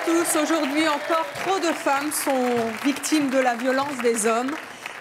tous. Aujourd'hui encore, trop de femmes sont victimes de la violence des hommes,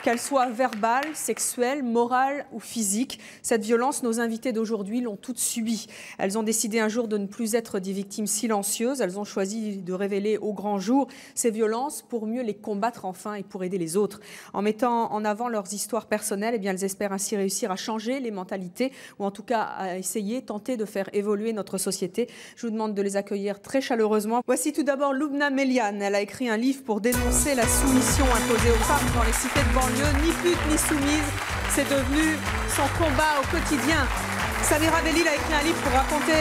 qu'elle soit verbale, sexuelle, morale ou physique. Cette violence, nos invités d'aujourd'hui l'ont toutes subie. Elles ont décidé un jour de ne plus être des victimes silencieuses. Elles ont choisi de révéler au grand jour ces violences pour mieux les combattre enfin et pour aider les autres. En mettant en avant leurs histoires personnelles, eh bien, elles espèrent ainsi réussir à changer les mentalités ou en tout cas à essayer, tenter de faire évoluer notre société. Je vous demande de les accueillir très chaleureusement. Voici tout d'abord Loubna Meliane. Elle a écrit un livre pour dénoncer la soumission imposée aux femmes dans les cités de banlieue. Ni pute ni soumise, c'est devenu son combat au quotidien. Samira Belil a écrit un livre pour raconter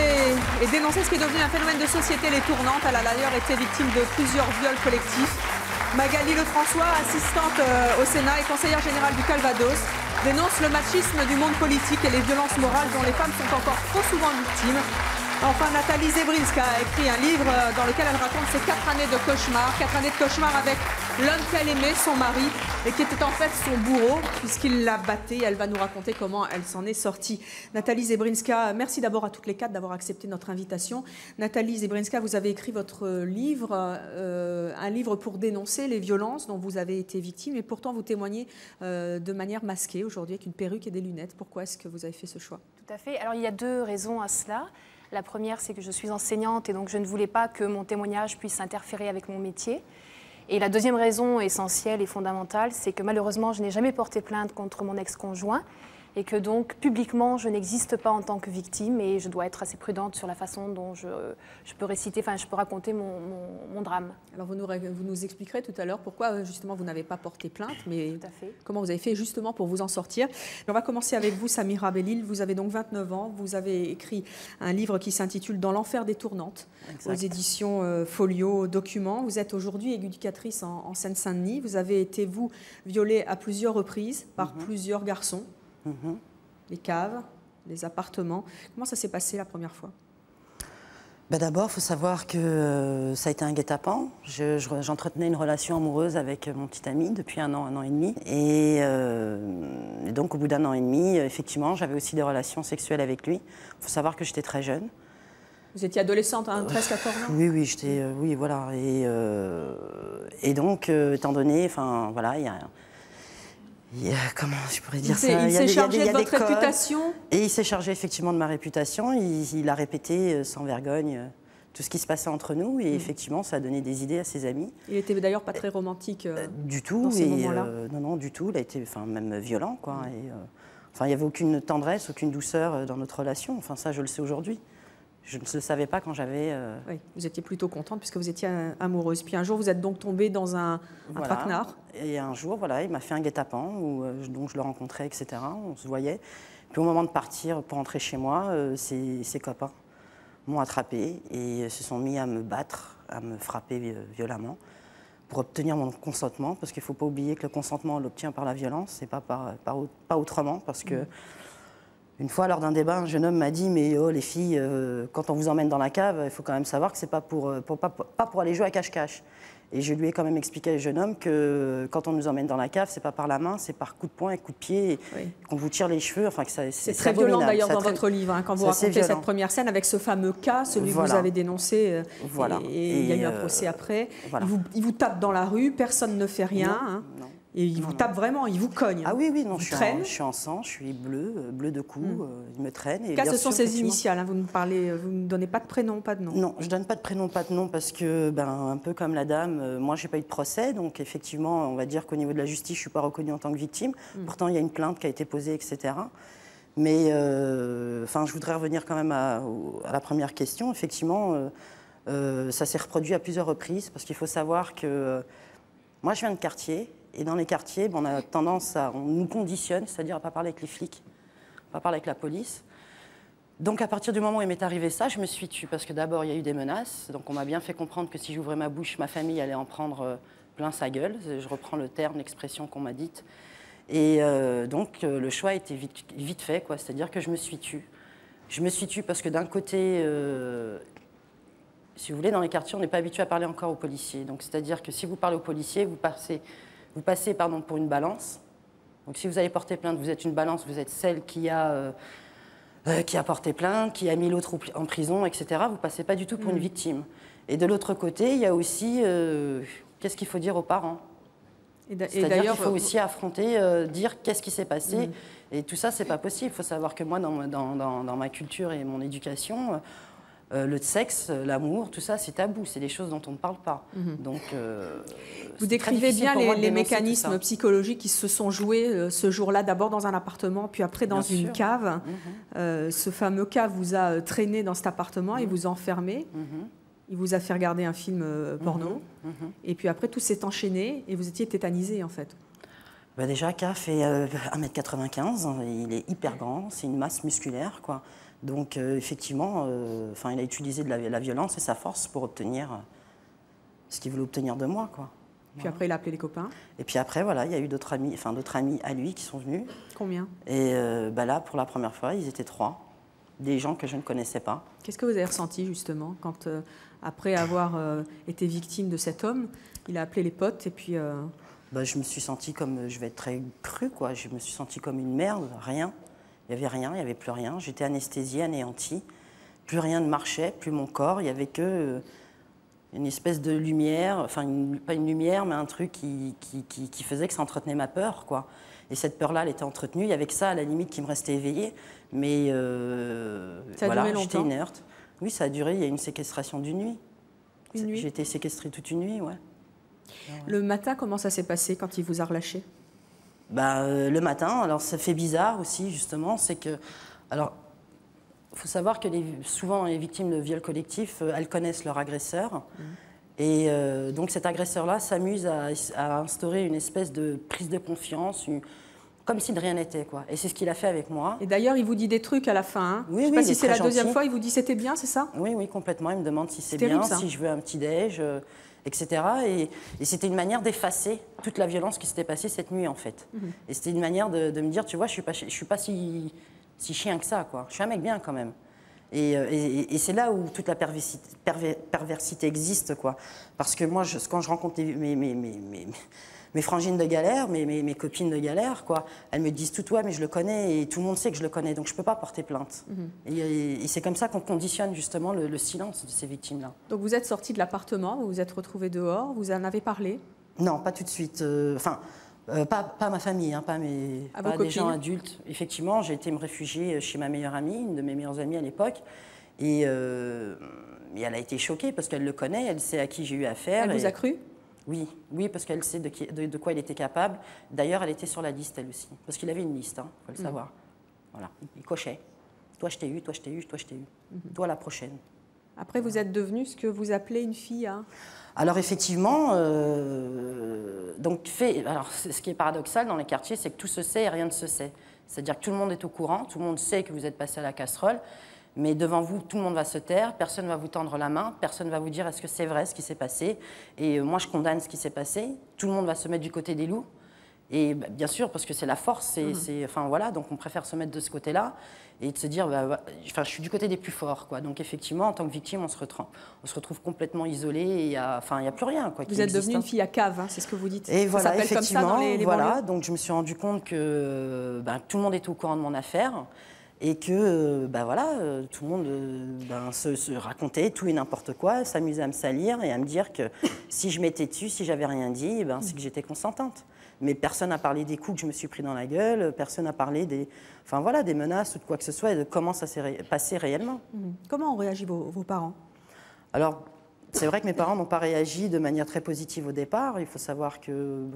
et dénoncer ce qui est devenu un phénomène de société, les tournantes. Elle a d'ailleurs été victime de plusieurs viols collectifs. Magali Lefrançois, assistante au Sénat et conseillère générale du Calvados, dénonce le machisme du monde politique et les violences morales dont les femmes sont encore trop souvent victimes. Enfin, Nathalie Zebrinska a écrit un livre dans lequel elle raconte ses 4 années de cauchemar. 4 années de cauchemar avec l'homme qu'elle aimait, son mari, et qui était en fait son bourreau, puisqu'il la battait. Elle va nous raconter comment elle s'en est sortie. Nathalie Zebrinska, merci d'abord à toutes les 4 d'avoir accepté notre invitation. Nathalie Zebrinska, vous avez écrit votre livre, un livre pour dénoncer les violences dont vous avez été victime, et pourtant vous témoignez de manière masquée aujourd'hui avec une perruque et des lunettes. Pourquoi est-ce que vous avez fait ce choix? Tout à fait. Alors il y a 2 raisons à cela. La première, c'est que je suis enseignante et donc je ne voulais pas que mon témoignage puisse interférer avec mon métier. Et la deuxième raison essentielle et fondamentale, c'est que malheureusement, je n'ai jamais porté plainte contre mon ex-conjoint et que donc publiquement, je n'existe pas en tant que victime et je dois être assez prudente sur la façon dont je peux réciter, enfin je peux raconter mon drame. Alors vous nous expliquerez tout à l'heure pourquoi justement vous n'avez pas porté plainte, mais tout à fait. Comment vous avez fait justement pour vous en sortir. On va commencer avec vous, Samira Belil. Vous avez donc 29 ans, vous avez écrit un livre qui s'intitule Dans l'enfer des tournantes, aux éditions Folio Documents. Vous êtes aujourd'hui éducatrice en Seine-Saint-Denis. Vous avez été, vous, violée à plusieurs reprises par plusieurs garçons. Les caves, les appartements. Comment ça s'est passé la première fois? D'abord, il faut savoir que ça a été un guet-apens. J'entretenais une relation amoureuse avec mon petit ami depuis un an et demi. Et donc, au bout d'un an et demi, effectivement, j'avais aussi des relations sexuelles avec lui. Il faut savoir que j'étais très jeune. Vous étiez adolescente, hein, 13-14 ans? Oui, j'étais... oui, voilà. Et donc, étant donné, enfin, voilà, comment je pourrais dire ça? Il s'est chargé de votre réputation? Et il s'est chargé effectivement de ma réputation. Il a répété sans vergogne tout ce qui se passait entre nous. Et effectivement, ça a donné des idées à ses amis. Il était d'ailleurs pas très romantique du tout. Dans ces moments-là. Non, du tout. Il a été même violent, quoi. Il n'y avait aucune tendresse, aucune douceur dans notre relation. Enfin, ça, je le sais aujourd'hui. Je ne le savais pas quand j'avais... Oui, vous étiez plutôt contente puisque vous étiez amoureuse. Puis un jour, vous êtes donc tombée dans un traquenard. Et un jour, voilà, il m'a fait un guet-apens où donc je le rencontrais, etc. On se voyait. Puis au moment de partir pour rentrer chez moi, ses copains m'ont attrapée et se sont mis à me battre, à me frapper violemment pour obtenir mon consentement. Parce qu'il ne faut pas oublier que le consentement, on l'obtient par la violence et pas autrement. Parce que une fois, lors d'un débat, un jeune homme m'a dit « Mais oh, les filles, quand on vous emmène dans la cave, il faut quand même savoir que ce n'est pas pour aller jouer à cache-cache. » Et je lui ai quand même expliqué à ce jeune homme que quand on nous emmène dans la cave, ce n'est pas par la main, c'est par coup de poing et coup de pied, qu'on vous tire les cheveux. Enfin, c'est très violent d'ailleurs dans votre livre, hein, quand vous racontez cette première scène avec ce fameux cas, celui que vous avez dénoncé. Et il y a eu un procès après. Voilà. Il vous tape dans la rue, personne ne fait rien. Non. Et il vous tape vraiment, il vous cogne. Ah oui, non, je suis en sang, je suis bleu de cou, il me traîne. En tout cas, ce sont ses initiales, hein, vous ne donnez pas de prénom, pas de nom. Non, je ne donne pas de prénom, pas de nom, parce que, un peu comme la dame, moi, je n'ai pas eu de procès, donc effectivement, on va dire qu'au niveau de la justice, je ne suis pas reconnue en tant que victime. Pourtant, il y a une plainte qui a été posée, etc. Mais, je voudrais revenir quand même à la première question. Effectivement, ça s'est reproduit à plusieurs reprises, parce qu'il faut savoir que moi, je viens de quartier. Et dans les quartiers, on a tendance on nous conditionne, c'est-à-dire à ne pas parler avec les flics, à ne pas parler avec la police. Donc à partir du moment où il m'est arrivé ça, je me suis tue. Parce que d'abord, il y a eu des menaces. Donc on m'a bien fait comprendre que si j'ouvrais ma bouche, ma famille allait en prendre plein sa gueule. Je reprends le terme, l'expression qu'on m'a dite. Et donc le choix a été vite fait, quoi. C'est-à-dire que je me suis tue. Je me suis tue parce que d'un côté, si vous voulez, dans les quartiers, on n'est pas habitué à parler encore aux policiers. Donc c'est-à-dire que si vous parlez aux policiers, vous passez pour une balance. Donc si vous allez porter plainte, vous êtes une balance, vous êtes celle qui a qui a porté plainte, qui a mis l'autre en prison, etc. Vous ne passez pas du tout pour une victime. Et de l'autre côté, il y a aussi, qu'est-ce qu'il faut dire aux parents? C'est-à-dire qu'il faut aussi affronter, dire qu'est-ce qui s'est passé. Et tout ça, c'est pas possible. Il faut savoir que moi, dans ma culture et mon éducation, le sexe, l'amour, tout ça, c'est tabou. C'est des choses dont on ne parle pas. Donc, vous décrivez bien les mécanismes psychologiques qui se sont joués ce jour-là, d'abord dans un appartement, puis après dans une cave. Ce fameux cave vous a traîné dans cet appartement et vous a enfermé. Il vous a fait regarder un film porno. Et puis après, tout s'est enchaîné et vous étiez tétanisé, en fait. Bah déjà, K fait 1,95 m, il est hyper grand, c'est une masse musculaire, quoi. Donc, effectivement, il a utilisé de la violence et sa force pour obtenir ce qu'il voulait obtenir de moi, quoi. Puis après, il a appelé les copains. Et puis après, voilà, il y a eu d'autres amis à lui qui sont venus. Combien? Et là, pour la première fois, ils étaient 3. Des gens que je ne connaissais pas. Qu'est-ce que vous avez ressenti, justement, quand, après avoir été victime de cet homme, il a appelé les potes et puis... je me suis sentie comme, je vais être très crue, quoi. Je me suis sentie comme une merde, rien. Il n'y avait rien, il n'y avait plus rien. J'étais anesthésiée, anéantie. Plus rien ne marchait, plus mon corps. Il n'y avait que une espèce de lumière, enfin, pas une lumière, mais un truc qui faisait que ça entretenait ma peur, quoi. Et cette peur-là, elle était entretenue. Il y avait que ça, à la limite, qui me restait éveillée. Mais ça a duré longtemps. J'étais inerte. Oui, ça a duré. Il y a eu une séquestration d'une nuit. Une nuit. J'ai été séquestrée toute une nuit, ouais. Le matin, comment ça s'est passé quand il vous a relâché? Le matin, alors ça fait bizarre aussi, justement, c'est que... Alors, il faut savoir que souvent, les victimes de viols collectifs, elles connaissent leur agresseur. Et donc cet agresseur-là s'amuse à instaurer une espèce de prise de confiance, comme si de rien n'était, quoi. Et c'est ce qu'il a fait avec moi. Et d'ailleurs, il vous dit des trucs à la fin. Hein. Oui, je ne sais pas si c'est la deuxième fois, il vous dit c'était bien, c'est ça? Oui, oui, complètement. Il me demande si c'est bien, si je veux un petit déj, etc. Et c'était une manière d'effacer toute la violence qui s'était passée cette nuit, en fait. Et c'était une manière de me dire, tu vois, je suis pas si chien que ça, quoi. Je suis un mec bien, quand même. Et c'est là où toute la perversité existe, quoi. Parce que moi, quand je rencontre mes frangines de galère, mes copines de galère, quoi, elles me disent tout, ouais, mais je le connais, et tout le monde sait que je le connais, donc je ne peux pas porter plainte. Et c'est comme ça qu'on conditionne justement le silence de ces victimes-là. Donc vous êtes sortie de l'appartement, vous vous êtes retrouvée dehors, vous en avez parlé? Non, pas tout de suite. Pas ma famille, hein, pas des gens adultes. Effectivement, j'ai été me réfugier chez ma meilleure amie, une de mes meilleures amies à l'époque, et elle a été choquée parce qu'elle le connaît, elle sait à qui j'ai eu affaire. Elle vous a cru? Oui, parce qu'elle sait de quoi il était capable. D'ailleurs, elle était sur la liste, elle aussi, parce qu'il avait une liste, hein, faut le savoir. Voilà, il cochait. Toi, je t'ai eu, toi, je t'ai eu, toi, je t'ai eu. Toi, la prochaine. Après, vous êtes devenue ce que vous appelez une fille, hein? Alors effectivement, ce qui est paradoxal dans les quartiers, c'est que tout se sait et rien ne se sait. C'est-à-dire que tout le monde est au courant, tout le monde sait que vous êtes passé à la casserole, mais devant vous, tout le monde va se taire, personne ne va vous tendre la main, personne ne va vous dire est-ce que c'est vrai ce qui s'est passé. Et moi, je condamne ce qui s'est passé. Tout le monde va se mettre du côté des loups. Et bien sûr, parce que c'est la force, donc on préfère se mettre de ce côté-là et de se dire, je suis du côté des plus forts, quoi. Donc effectivement, en tant que victime, on se retrouve complètement isolé et il n'y a plus rien, quoi. Vous êtes devenue une fille à cave, hein, c'est ce que vous dites. Et voilà, ça s'appelle comme ça dans les banlieues. Donc je me suis rendu compte que tout le monde était au courant de mon affaire et que tout le monde se racontait tout et n'importe quoi, s'amusait à me salir et à me dire que si je m'étais tue, si j'avais rien dit, c'est que j'étais consentante. Mais personne n'a parlé des coups que je me suis pris dans la gueule, personne n'a parlé des menaces ou de quoi que ce soit et de comment ça s'est passé réellement. Comment ont réagi vos parents? Alors, c'est vrai que mes parents n'ont pas réagi de manière très positive au départ. Il faut savoir que,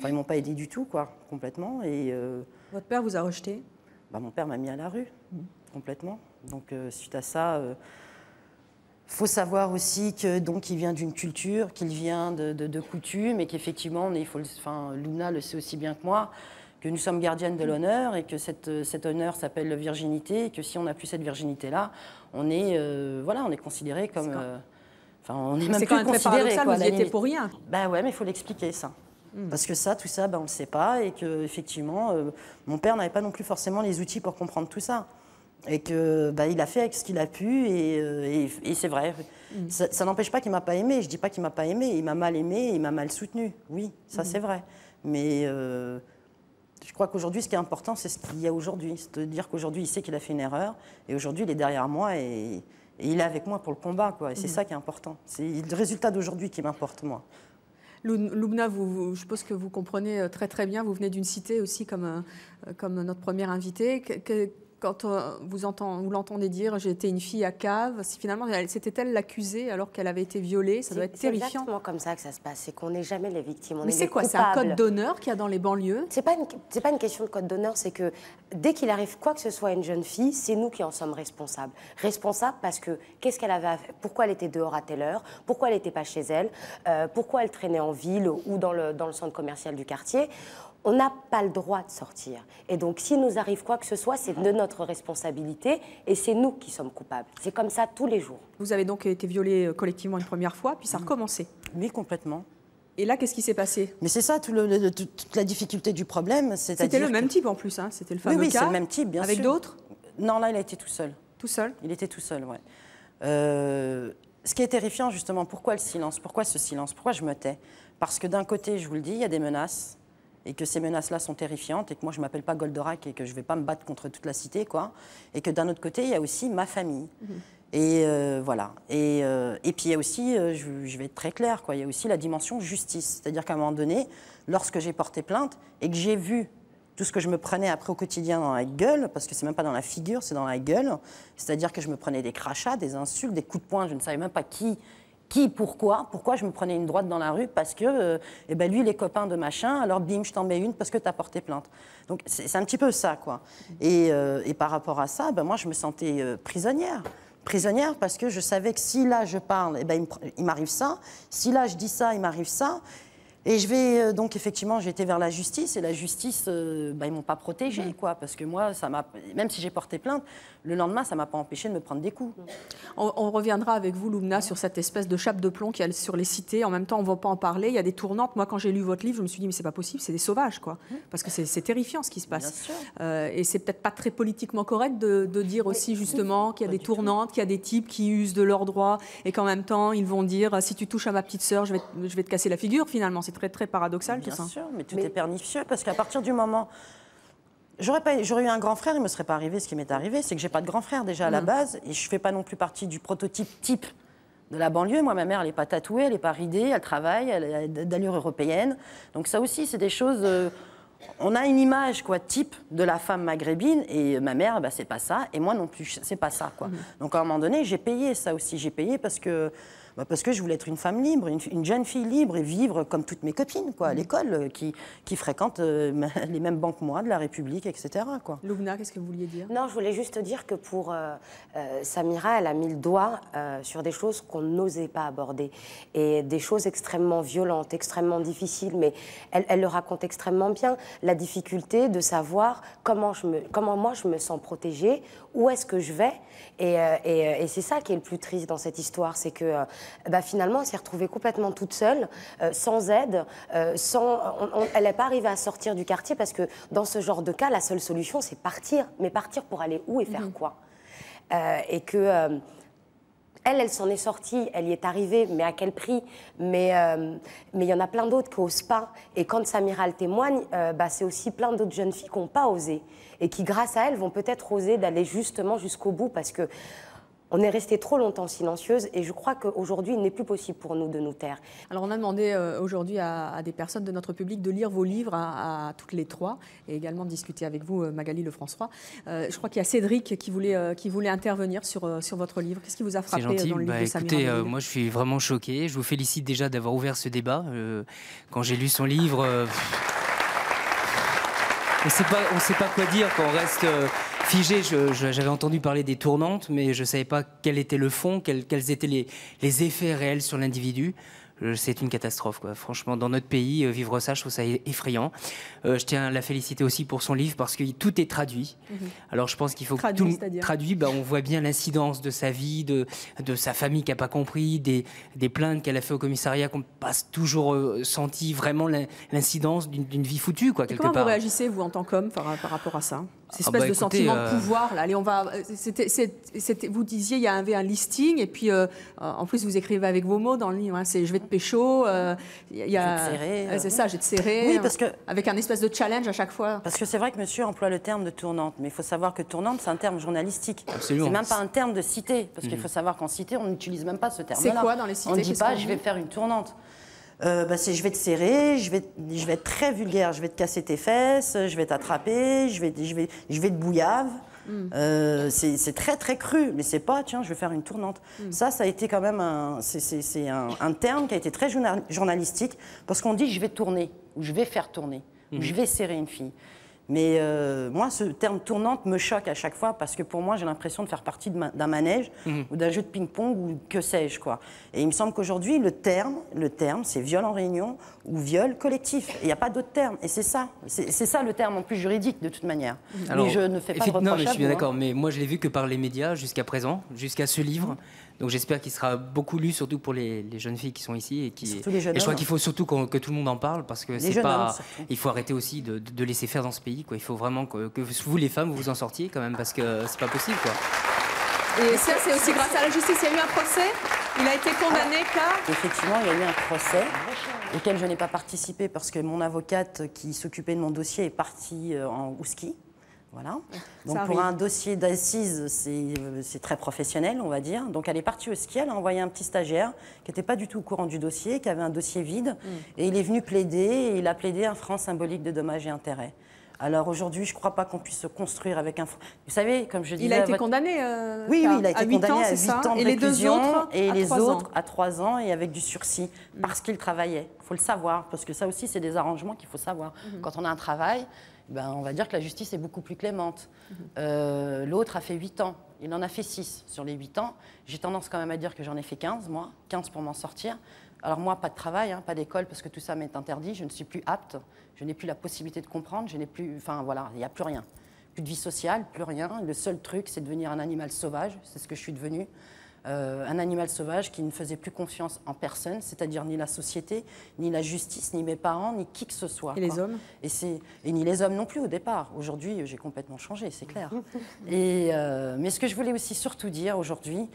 ils m'ont pas aidé du tout, quoi, complètement. Et votre père vous a rejeté? Mon père m'a mis à la rue, complètement. Donc, suite à ça... faut savoir aussi que il vient d'une culture, qu'il vient de coutumes et qu'effectivement, Luna le sait aussi bien que moi, que nous sommes gardiennes de l'honneur et que cet honneur s'appelle la virginité et que si on n'a plus cette virginité-là, on est considéré comme... on est même c'est plus quand même très paradoxal, vous y étiez pour rien. Ouais, mais il faut l'expliquer, ça. Parce que tout ça, on ne le sait pas et qu'effectivement, mon père n'avait pas non plus forcément les outils pour comprendre tout ça. Et que il a fait avec ce qu'il a pu et c'est vrai. Ça n'empêche pas qu'il m'a pas aimé. Je dis pas qu'il m'a pas aimé. Il m'a mal aimé, il m'a mal soutenu. Oui, ça c'est vrai. Mais Je crois qu'aujourd'hui, ce qui est important, c'est ce qu'il y a aujourd'hui. C'est-à-dire qu'aujourd'hui, il sait qu'il a fait une erreur, et aujourd'hui, il est derrière moi, et il est avec moi pour le combat, quoi. Et c'est ça qui est important. C'est le résultat d'aujourd'hui qui m'importe, moi. Loubna, je suppose que vous comprenez très très bien, vous venez d'une cité aussi comme notre première invitée. Quand vous l'entendez dire « j'ai été une fille à cave », finalement, c'était elle l'accusée alors qu'elle avait été violée, ça doit être terrifiant. C'est exactement comme ça que ça se passe, c'est qu'on n'est jamais les victimes, on Mais est c'est quoi, c'est un code d'honneur qu'il y a dans les banlieues? C'est pas une question de code d'honneur, c'est que dès qu'il arrive quoi que ce soit à une jeune fille, c'est nous qui en sommes responsables. Responsables parce que qu'est-ce qu'elle avait à faire, pourquoi elle était dehors à telle heure, pourquoi elle n'était pas chez elle, pourquoi elle traînait en ville ou dans le centre commercial du quartier. On n'a pas le droit de sortir. Et donc, s'il nous arrive quoi que ce soit, c'est de notre responsabilité et c'est nous qui sommes coupables. C'est comme ça tous les jours. Vous avez donc été violée collectivement une première fois, puis ça a recommencé. Oui, complètement. Et là, qu'est-ce qui s'est passé? Mais c'est ça, toute la difficulté du problème. C'était le même type en plus, hein. C'était le fameux cas. Oui, c'est le même type, bien sûr. Avec d'autres? Non, là, il a été tout seul. Tout seul? Il était tout seul, oui. Ce qui est terrifiant, justement, pourquoi le silence? Pourquoi ce silence? Pourquoi je me tais? Parce que d'un côté, je vous le dis, il y a des menaces. Et que ces menaces-là sont terrifiantes, et que moi, je ne m'appelle pas Goldorak, et que je ne vais pas me battre contre toute la cité, quoi. Et que d'un autre côté, il y a aussi ma famille. Et voilà. Et puis, il y a aussi, je vais être très claire, quoi, il y a aussi la dimension justice. C'est-à-dire qu'à un moment donné, lorsque j'ai porté plainte, et que j'ai vu tout ce que je me prenais après au quotidien dans la gueule, parce que c'est même pas dans la figure, c'est dans la gueule, c'est-à-dire que je me prenais des crachats, des insultes, des coups de poing, je ne savais même pas pourquoi je me prenais une droite dans la rue, parce que lui, il est copain de machin, alors bim, je t'en mets une parce que tu as porté plainte. Donc c'est un petit peu ça, quoi. Et par rapport à ça, moi, je me sentais prisonnière. Prisonnière parce que je savais que si là, je parle, il m'arrive ça. Si là, je dis ça, il m'arrive ça. Et je vais, donc effectivement, j'ai été vers la justice, et la justice, ils ne m'ont pas protégée, quoi, parce que moi, même si j'ai porté plainte, le lendemain, ça ne m'a pas empêché de me prendre des coups. On reviendra avec vous, Loubna, sur cette espèce de chape de plomb qu'il y a sur les cités. En même temps, on ne va pas en parler, il y a des tournantes. Moi, quand j'ai lu votre livre, je me suis dit, mais c'est pas possible, c'est des sauvages, quoi. Parce que c'est terrifiant ce qui se passe. Et c'est peut-être pas très politiquement correct de dire aussi, justement, qu'il y a des tournantes, qu'il y a des types qui usent de leurs droits, et qu'en même temps, ils vont dire, si tu touches à ma petite sœur, je vais te casser la figure, finalement. C'est très, très paradoxal, tout ça. Bien sûr, mais tout est pernicieux, parce qu'à partir du moment... J'aurais eu un grand frère, il ne me serait pas arrivé ce qui m'est arrivé, c'est que j'ai pas de grand frère déjà à la base, et je ne fais pas non plus partie du prototype type de la banlieue. Moi, ma mère, elle n'est pas tatouée, elle n'est pas ridée, elle travaille, elle a d'allure européenne. Donc ça aussi, c'est des choses... on a une image, quoi, type de la femme maghrébine, et ma mère, c'est pas ça, et moi non plus, c'est pas ça, quoi. Donc à un moment donné, j'ai payé ça aussi, j'ai payé parce que je voulais être une femme libre, une jeune fille libre, et vivre comme toutes mes copines, quoi, à l'école, qui fréquentent les mêmes banques que moi, de la République, etc., quoi. Loubna, qu'est-ce que vous vouliez dire? Non, je voulais juste dire que pour Samira, elle a mis le doigt sur des choses qu'on n'osait pas aborder, et des choses extrêmement violentes, extrêmement difficiles, mais elle le raconte extrêmement bien, la difficulté de savoir comment moi je me sens protégée, où est-ce que je vais, et c'est ça qui est le plus triste dans cette histoire, c'est que finalement, elle s'est retrouvée complètement toute seule, sans aide, elle n'est pas arrivée à sortir du quartier, parce que dans ce genre de cas, la seule solution, c'est partir. Mais partir pour aller où et faire quoi? Et que... Elle s'en est sortie, elle y est arrivée, mais à quel prix? Mais il y en a plein d'autres qui n'osent pas. Et quand Samira le témoigne, c'est aussi plein d'autres jeunes filles qui n'ont pas osé. Et qui, grâce à elle, vont peut-être oser d'aller justement jusqu'au bout, parce que on est resté trop longtemps silencieuse, et je crois qu'aujourd'hui, il n'est plus possible pour nous de nous taire. Alors, on a demandé aujourd'hui à des personnes de notre public de lire vos livres, à toutes les trois, et également de discuter avec vous, Magali Lefrançois. Je crois qu'il y a Cédric qui voulait intervenir sur votre livre. Qu'est-ce qui vous a frappé dans le livre de Samira? Écoutez, moi, je suis vraiment choqué. Je vous félicite déjà d'avoir ouvert ce débat. Quand j'ai lu son livre... on ne sait pas quoi dire quand on reste figé. J'avais entendu parler des tournantes, mais je ne savais pas quel était le fond, quels étaient les effets réels sur l'individu. C'est une catastrophe, quoi. Franchement, dans notre pays, vivre ça, je trouve ça effrayant. Je tiens à la féliciter aussi pour son livre, parce que tout est traduit. Alors je pense qu'il faut que tout traduit. On voit bien l'incidence de sa vie, de sa famille qui n'a pas compris, des plaintes qu'elle a fait au commissariat, qu'on n'a pas toujours senti vraiment l'incidence d'une vie foutue, quoi, quelque part. Comment vous réagissez, vous, en tant qu'homme, par rapport à ça? Cette espèce de sentiment de pouvoir, là. Allez, on va. Vous disiez, il y avait un listing, et puis en plus vous écrivez avec vos mots dans le livre. Hein, c'est je vais te pécho. C'est ça, je vais te serrer. Oui, parce que avec un espèce de challenge à chaque fois. Parce que c'est vrai que monsieur emploie le terme de tournante, mais il faut savoir que tournante, c'est un terme journalistique. Absolument. C'est même pas un terme de cité, parce qu'il faut savoir qu'en cité, on n'utilise même pas ce terme-là. C'est quoi dans les cités? On ne dit pas je vais faire une tournante. C'est je vais te serrer, je vais être très vulgaire, je vais te casser tes fesses, je vais t'attraper, je vais te bouillave. C'est très très cru, mais c'est pas tiens je vais faire une tournante. Ça a été quand même un terme qui a été très journalistique, parce qu'on dit je vais tourner, ou je vais faire tourner, ou je vais serrer une fille. Mais moi, ce terme tournante me choque à chaque fois, parce que pour moi, j'ai l'impression de faire partie d'un manège ou d'un jeu de ping-pong ou que sais-je, quoi. Et il me semble qu'aujourd'hui, le terme, c'est viol en réunion ou viol collectif. Il n'y a pas d'autre terme. Et c'est ça. C'est ça le terme en plus juridique, de toute manière. Alors, mais je ne fais pas de reproche. Non, mais je suis bien d'accord. Mais moi, je l'ai vu que par les médias jusqu'à présent, jusqu'à ce livre. Donc j'espère qu'il sera beaucoup lu, surtout pour les jeunes filles qui sont ici. Et je crois qu'il faut surtout que tout le monde en parle, parce que c'est pas. Il faut arrêter aussi de laisser faire dans ce pays, quoi. Il faut vraiment que vous, les femmes, vous vous en sortiez quand même, parce que c'est pas possible, quoi. Et ça, c'est aussi grâce à la justice. Il y a eu un procès. Il a été condamné car... Effectivement, il y a eu un procès auquel je n'ai pas participé, parce que mon avocate qui s'occupait de mon dossier est partie au ski. Voilà. Donc pour un dossier d'assises, c'est très professionnel, on va dire. Donc elle est partie au ski, elle a envoyé un petit stagiaire qui n'était pas du tout au courant du dossier, qui avait un dossier vide, et il est venu plaider, et il a plaidé un franc symbolique de dommages et intérêts. Alors aujourd'hui, je ne crois pas qu'on puisse se construire avec un... Vous savez, comme je disais... Il a été condamné oui, il a été condamné à 8 ans de Et réclusion, les deux autres à 3 ans et avec du sursis, parce qu'il travaillait. Il faut le savoir, parce que ça aussi, c'est des arrangements qu'il faut savoir. Quand on a un travail, ben, on va dire que la justice est beaucoup plus clémente. L'autre a fait 8 ans, il en a fait 6 sur les 8 ans. J'ai tendance quand même à dire que j'en ai fait 15, moi, 15 pour m'en sortir. Alors moi, pas de travail, hein, pas d'école, parce que tout ça m'est interdit, je ne suis plus apte, je n'ai plus la possibilité de comprendre, je n'ai plus, enfin voilà, il n'y a plus rien. Plus de vie sociale, plus rien. Le seul truc, c'est devenir un animal sauvage, c'est ce que je suis devenu. Un animal sauvage qui ne faisait plus confiance en personne, c'est-à-dire ni la société, ni la justice, ni mes parents, ni qui que ce soit. Et les hommes ? Et ni les hommes non plus au départ. Aujourd'hui, j'ai complètement changé, c'est clair. Mais ce que je voulais aussi surtout dire aujourd'hui,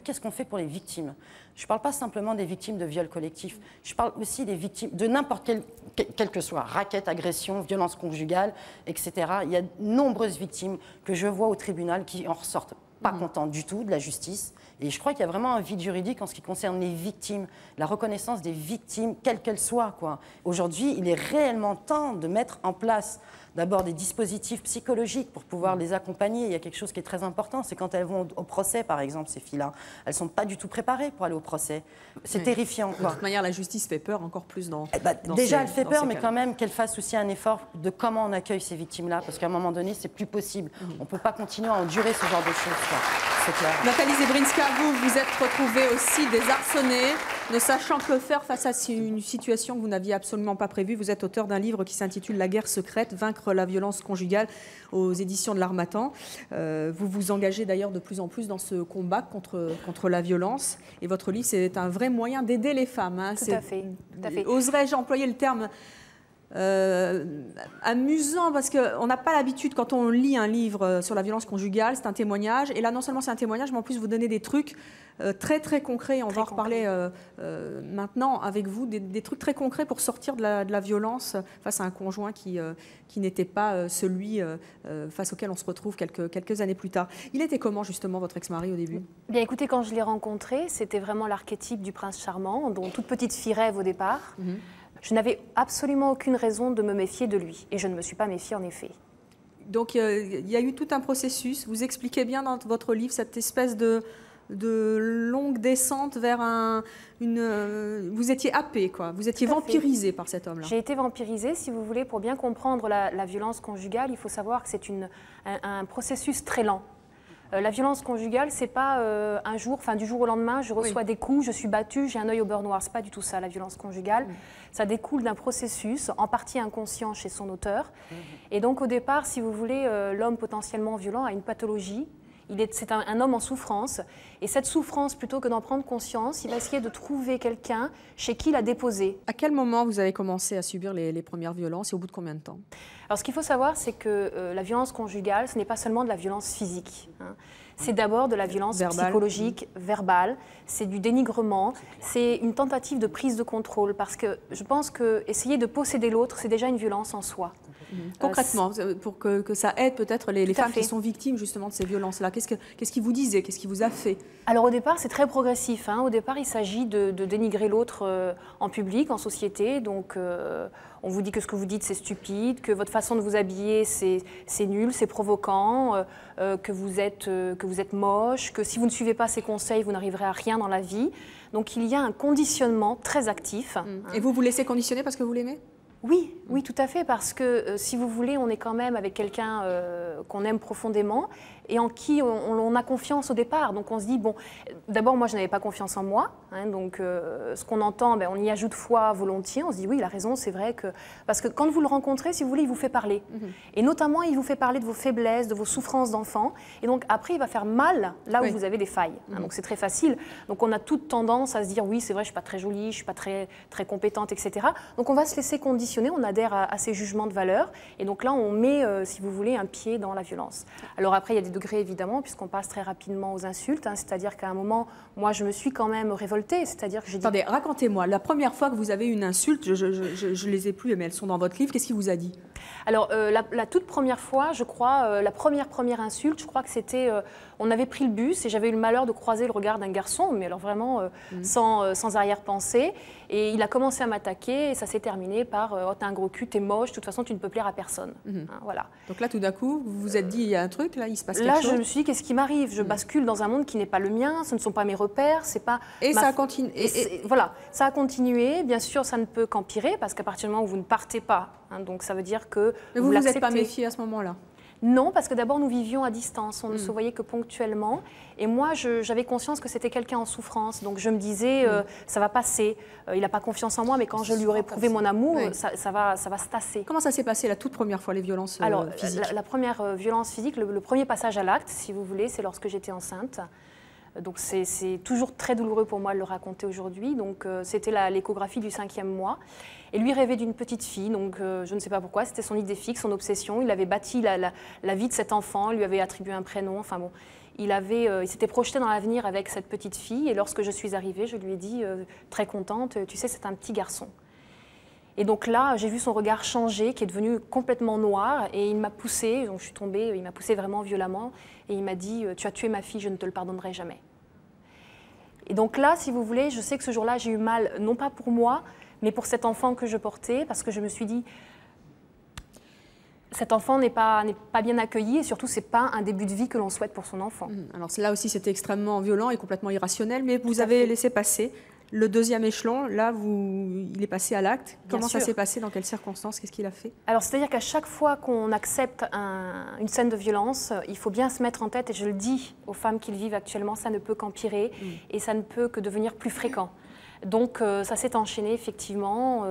qu'est-ce qu'on fait pour les victimes? Je ne parle pas simplement des victimes de viols collectifs, je parle aussi des victimes de n'importe quel que soit, raquette, agression, violence conjugale, etc. Il y a de nombreuses victimes que je vois au tribunal qui en ressortent pas contentes du tout de la justice. Et je crois qu'il y a vraiment un vide juridique en ce qui concerne les victimes, la reconnaissance des victimes, quelles qu'elles soient, quoi. Aujourd'hui, il est réellement temps de mettre en place d'abord des dispositifs psychologiques pour pouvoir les accompagner. Il y a quelque chose qui est très important, c'est quand elles vont au procès, par exemple, ces filles-là. Elles ne sont pas du tout préparées pour aller au procès. C'est terrifiant, quoi. De toute manière, la justice fait peur encore plus dans déjà, elle fait peur, mais quand même qu'elle fasse aussi un effort de comment on accueille ces victimes-là, parce qu'à un moment donné, c'est plus possible. On ne peut pas continuer à endurer ce genre de choses, quoi. C'est clair. Nathalie Zebrinska, vous êtes retrouvée aussi désarçonnée, ne sachant que faire face à une situation que vous n'aviez absolument pas prévue. Vous êtes auteur d'un livre qui s'intitule « La guerre secrète, vaincre la violence conjugale » aux éditions de l'Harmattan. Vous vous engagez d'ailleurs de plus en plus dans ce combat contre la violence. Et votre livre, c'est un vrai moyen d'aider les femmes. Hein. Tout à fait. Oserais-je employer le terme amusant, parce qu'on n'a pas l'habitude, quand on lit un livre sur la violence conjugale, c'est un témoignage, et là non seulement c'est un témoignage, mais en plus vous donnez des trucs très très concrets, on va en reparler maintenant avec vous, des trucs très concrets pour sortir de la violence face à un conjoint qui n'était pas celui face auquel on se retrouve quelques années plus tard. Il était comment justement votre ex-mari au début? Bien écoutez, quand je l'ai rencontré, c'était vraiment l'archétype du prince charmant, dont toute petite fille rêve au départ. Je n'avais absolument aucune raison de me méfier de lui. Et je ne me suis pas méfiée, en effet. Donc, il y a eu tout un processus. Vous expliquez bien dans votre livre cette espèce de longue descente vers vous étiez happé, quoi. Vous étiez vampirisé par cet homme-là. J'ai été vampirisée, si vous voulez. Pour bien comprendre la violence conjugale, il faut savoir que c'est un processus très lent. La violence conjugale, c'est pas un jour, enfin du jour au lendemain, je reçois des coups, je suis battue, j'ai un œil au beurre noir. C'est pas du tout ça, la violence conjugale. Ça découle d'un processus, en partie inconscient chez son auteur. Et donc au départ, si vous voulez, l'homme potentiellement violent a une pathologie. C'est un homme en souffrance. Et cette souffrance, plutôt que d'en prendre conscience, il va essayer de trouver quelqu'un chez qui la déposer. À quel moment vous avez commencé à subir les premières violences et au bout de combien de temps? Alors, ce qu'il faut savoir, c'est que la violence conjugale, ce n'est pas seulement de la violence physique. C'est d'abord de la violence psychologique, verbale, c'est du dénigrement, c'est une tentative de prise de contrôle. Parce que je pense qu'essayer de posséder l'autre, c'est déjà une violence en soi. Concrètement, pour que ça aide peut-être les femmes qui sont victimes justement de ces violences-là, qu'est-ce qu'il vous disait? Qu'est-ce qu'il vous a fait? Alors au départ, c'est très progressif. Au départ, il s'agit de dénigrer l'autre en public, en société. Donc on vous dit que ce que vous dites, c'est stupide, que votre façon de vous habiller, c'est nul, c'est provoquant, que vous êtes moche, que si vous ne suivez pas ces conseils, vous n'arriverez à rien dans la vie. Donc il y a un conditionnement très actif. Et vous vous laissez conditionner parce que vous l'aimez? Oui, oui, tout à fait, parce que si vous voulez, on est quand même avec quelqu'un qu'on aime profondément et en qui on a confiance au départ. Donc on se dit, bon, d'abord moi je n'avais pas confiance en moi, donc ce qu'on entend, on y ajoute foi volontiers, on se dit oui, il a raison, c'est vrai que... Parce que quand vous le rencontrez, si vous voulez, il vous fait parler. Et notamment, il vous fait parler de vos faiblesses, de vos souffrances d'enfant, et donc après, il va faire mal là où vous avez des failles. Donc c'est très facile. Donc on a toute tendance à se dire, oui, c'est vrai, je ne suis pas très jolie, je ne suis pas très, très compétente, etc. Donc on va se laisser conditionner, on adhère à ces jugements de valeur, et donc là, on met, si vous voulez, un pied dans la violence. Alors après, il y a des degrés, évidemment, puisqu'on passe très rapidement aux insultes, c'est-à-dire qu'à un moment, moi, je me suis quand même révoltée, c'est-à-dire que j'ai dit... Attendez, racontez-moi, la première fois que vous avez une insulte, je ne les ai plus, mais elles sont dans votre livre, qu'est-ce qu'il vous a dit? Alors, la toute première fois, je crois, la première insulte, je crois que c'était... on avait pris le bus et j'avais eu le malheur de croiser le regard d'un garçon, mais alors vraiment sans arrière-pensée. Et il a commencé à m'attaquer et ça s'est terminé par « Oh, t'as un gros cul, t'es moche, de toute façon, tu ne peux plaire à personne. Voilà. Donc là, tout d'un coup, vous vous êtes dit, il y a un truc, là, il se passe quelque chose? Là, je me suis dit, qu'est-ce qui m'arrive? Je bascule dans un monde qui n'est pas le mien, ce ne sont pas mes repères, c'est pas... Et ça continue. Voilà, ça a continué. Bien sûr, ça ne peut qu'empirer parce qu'à partir du moment où vous ne partez pas, donc ça veut dire que mais vous ne vous êtes pas méfié à ce moment-là? Non, parce que d'abord, nous vivions à distance, on ne se voyait que ponctuellement. Et moi, j'avais conscience que c'était quelqu'un en souffrance. Donc je me disais, ça va passer. Il n'a pas confiance en moi, mais quand je lui aurai prouvé mon amour, ça va se tasser. Comment ça s'est passé la toute première fois, les violences physiques? La première violence physique, le premier passage à l'acte, si vous voulez, c'est lorsque j'étais enceinte. Donc c'est toujours très douloureux pour moi de le raconter aujourd'hui. Donc c'était l'échographie du 5e mois. Et lui rêvait d'une petite fille, donc je ne sais pas pourquoi, c'était son idée fixe, son obsession. Il avait bâti la vie de cet enfant, il lui avait attribué un prénom, enfin bon. Il s'était projeté dans l'avenir avec cette petite fille. Et lorsque je suis arrivée, je lui ai dit, très contente, tu sais, c'est un petit garçon. Et donc là, j'ai vu son regard changer, qui est devenu complètement noir, et il m'a poussée, donc je suis tombée, il m'a poussée vraiment violemment, et il m'a dit « Tu as tué ma fille, je ne te le pardonnerai jamais ». Et donc là, si vous voulez, je sais que ce jour-là, j'ai eu mal, non pas pour moi, mais pour cet enfant que je portais, parce que je me suis dit « Cet enfant n'est pas bien accueilli, et surtout, ce n'est pas un début de vie que l'on souhaite pour son enfant. » Alors là aussi, c'était extrêmement violent et complètement irrationnel, mais vous avez laissé passer. Le deuxième échelon, là, il est passé à l'acte. Comment ça s'est passé? Dans quelles circonstances? Qu'est-ce qu'il a fait? Alors, c'est-à-dire qu'à chaque fois qu'on accepte une scène de violence, il faut bien se mettre en tête, et je le dis aux femmes qui le vivent actuellement, ça ne peut qu'empirer et ça ne peut que devenir plus fréquent. Donc, ça s'est enchaîné, effectivement.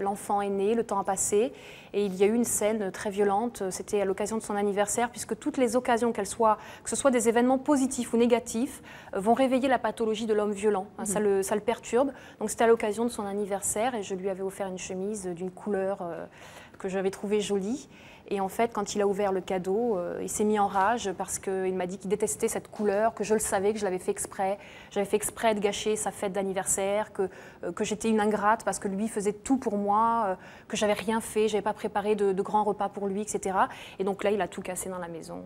L'enfant est né, le temps a passé, et il y a eu une scène très violente. C'était à l'occasion de son anniversaire, puisque toutes les occasions qu'elles soient, que ce soit des événements positifs ou négatifs, vont réveiller la pathologie de l'homme violent. Ça le perturbe. Donc, c'était à l'occasion de son anniversaire, et je lui avais offert une chemise d'une couleur que j'avais trouvée jolie. Et en fait, quand il a ouvert le cadeau, il s'est mis en rage parce qu'il m'a dit qu'il détestait cette couleur, que je le savais, que je l'avais fait exprès. J'avais fait exprès de gâcher sa fête d'anniversaire, que j'étais une ingrate parce que lui faisait tout pour moi, que j'avais rien fait, j'avais pas préparé de grands repas pour lui, etc. Et donc là, il a tout cassé dans la maison.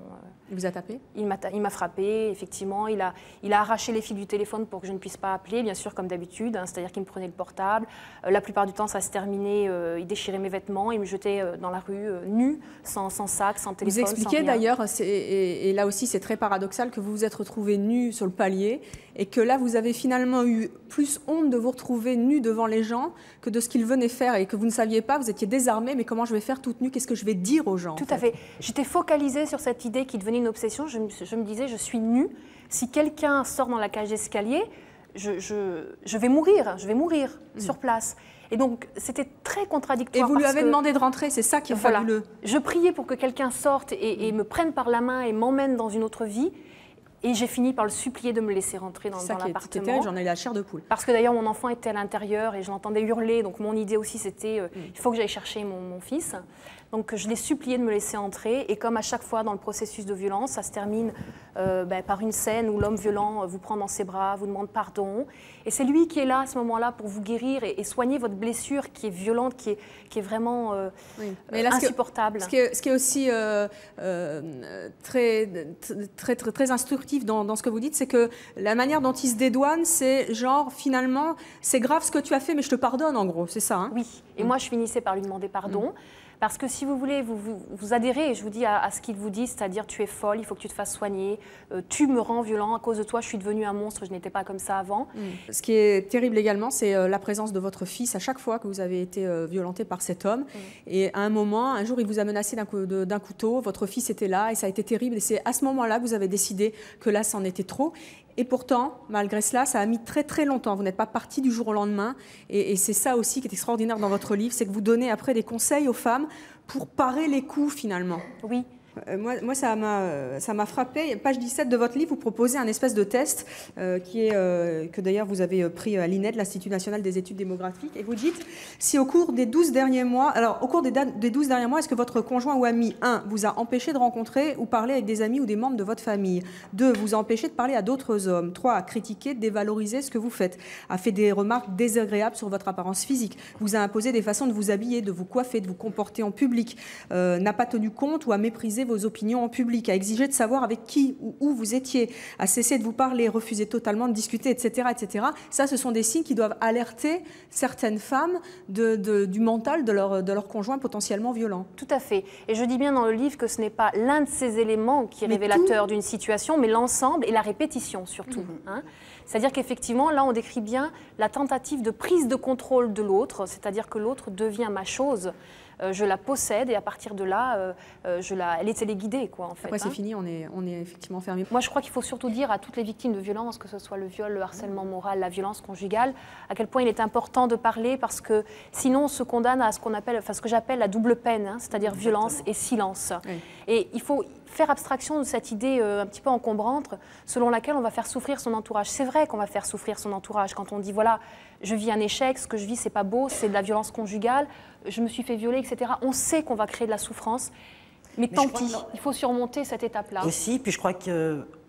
Il vous a tapé? Il m'a frappé, effectivement. Il a arraché les fils du téléphone pour que je ne puisse pas appeler, bien sûr, comme d'habitude. C'est-à-dire qu'il me prenait le portable. La plupart du temps, ça se terminait, il déchirait mes vêtements, il me jetait dans la rue nue. Sans sac, sans téléphone, vous expliquez d'ailleurs, et là aussi c'est très paradoxal, que vous vous êtes retrouvée nue sur le palier et que là vous avez finalement eu plus honte de vous retrouver nue devant les gens que de ce qu'ils venaient faire et que vous ne saviez pas, vous étiez désarmée, mais comment je vais faire toute nue, qu'est-ce que je vais dire aux gens? Tout à fait. J'étais focalisée sur cette idée qui devenait une obsession, je me disais je suis nue, si quelqu'un sort dans la cage d'escalier, je vais mourir sur place. Et donc, c'était très contradictoire. Et vous lui avez demandé de rentrer, c'est ça qui est fabuleux. Je priais pour que quelqu'un sorte et me prenne par la main et m'emmène dans une autre vie. Et j'ai fini par le supplier de me laisser rentrer dans l'appartement. J'en ai la chair de poule. Parce que d'ailleurs, mon enfant était à l'intérieur et je l'entendais hurler. Donc mon idée aussi, c'était il faut que j'aille chercher mon fils. Donc je l'ai supplié de me laisser entrer. Et comme à chaque fois dans le processus de violence, ça se termine par une scène où l'homme violent vous prend dans ses bras, vous demande pardon. Et c'est lui qui est là à ce moment-là pour vous guérir et soigner votre blessure qui est violente, qui est vraiment insupportable. Ce qui est aussi très instructif dans ce que vous dites, c'est que la manière dont il se dédouane, c'est genre finalement, c'est grave ce que tu as fait, mais je te pardonne en gros, c'est ça, hein? Oui, et moi je finissais par lui demander pardon. Parce que si vous voulez, vous adhérez, et je vous dis, à ce qu'il vous dit, c'est-à-dire tu es folle, il faut que tu te fasses soigner, tu me rends violent, à cause de toi je suis devenue un monstre, je n'étais pas comme ça avant. Ce qui est terrible également, c'est la présence de votre fils à chaque fois que vous avez été violenté par cet homme. Et à un jour, il vous a menacé d'un couteau, votre fils était là et ça a été terrible. Et c'est à ce moment-là que vous avez décidé que là, c'en était trop. Et pourtant, malgré cela, ça a mis très très longtemps. Vous n'êtes pas parti du jour au lendemain. Et c'est ça aussi qui est extraordinaire dans votre livre, c'est que vous donnez après des conseils aux femmes pour parer les coups finalement. Oui. Moi, ça m'a frappé. Page 17 de votre livre, vous proposez un espèce de test que d'ailleurs vous avez pris à l'INED, l'Institut national des études démographiques, et vous dites si au cours des 12 derniers mois, est-ce que votre conjoint ou ami, 1, vous a empêché de rencontrer ou parler avec des amis ou des membres de votre famille, 2, vous a empêché de parler à d'autres hommes, 3, a critiqué, dévalorisé ce que vous faites, a fait des remarques désagréables sur votre apparence physique, vous a imposé des façons de vous habiller, de vous coiffer, de vous comporter en public, n'a pas tenu compte ou a méprisé vos opinions en public, a exigé de savoir avec qui ou où vous étiez, a cessé de vous parler, refusé totalement de discuter, etc., etc. Ça, ce sont des signes qui doivent alerter certaines femmes du mental de leur conjoint potentiellement violent. Tout à fait. Et je dis bien dans le livre que ce n'est pas l'un de ces éléments qui est révélateur d'une situation, mais l'ensemble et la répétition surtout. Hein. C'est-à-dire qu'effectivement, là, on décrit bien la tentative de prise de contrôle de l'autre, c'est-à-dire que l'autre devient ma chose. Je la possède et à partir de là, elle est téléguidée, quoi, en fait. Après, c'est fini, on est effectivement fermé. Moi, je crois qu'il faut surtout dire à toutes les victimes de violences, que ce soit le viol, le harcèlement moral, la violence conjugale, à quel point il est important de parler parce que sinon, on se condamne à ce qu'on appelle, ce que j'appelle la double peine, hein, c'est-à-dire violence et silence. Oui. Et il faut faire abstraction de cette idée un petit peu encombrante selon laquelle on va faire souffrir son entourage. C'est vrai qu'on va faire souffrir son entourage quand on dit voilà, je vis un échec, ce que je vis c'est pas beau, c'est de la violence conjugale, je me suis fait violer, etc. On sait qu'on va créer de la souffrance, mais tant pis, il faut surmonter cette étape-là. Aussi, puis je crois qu'à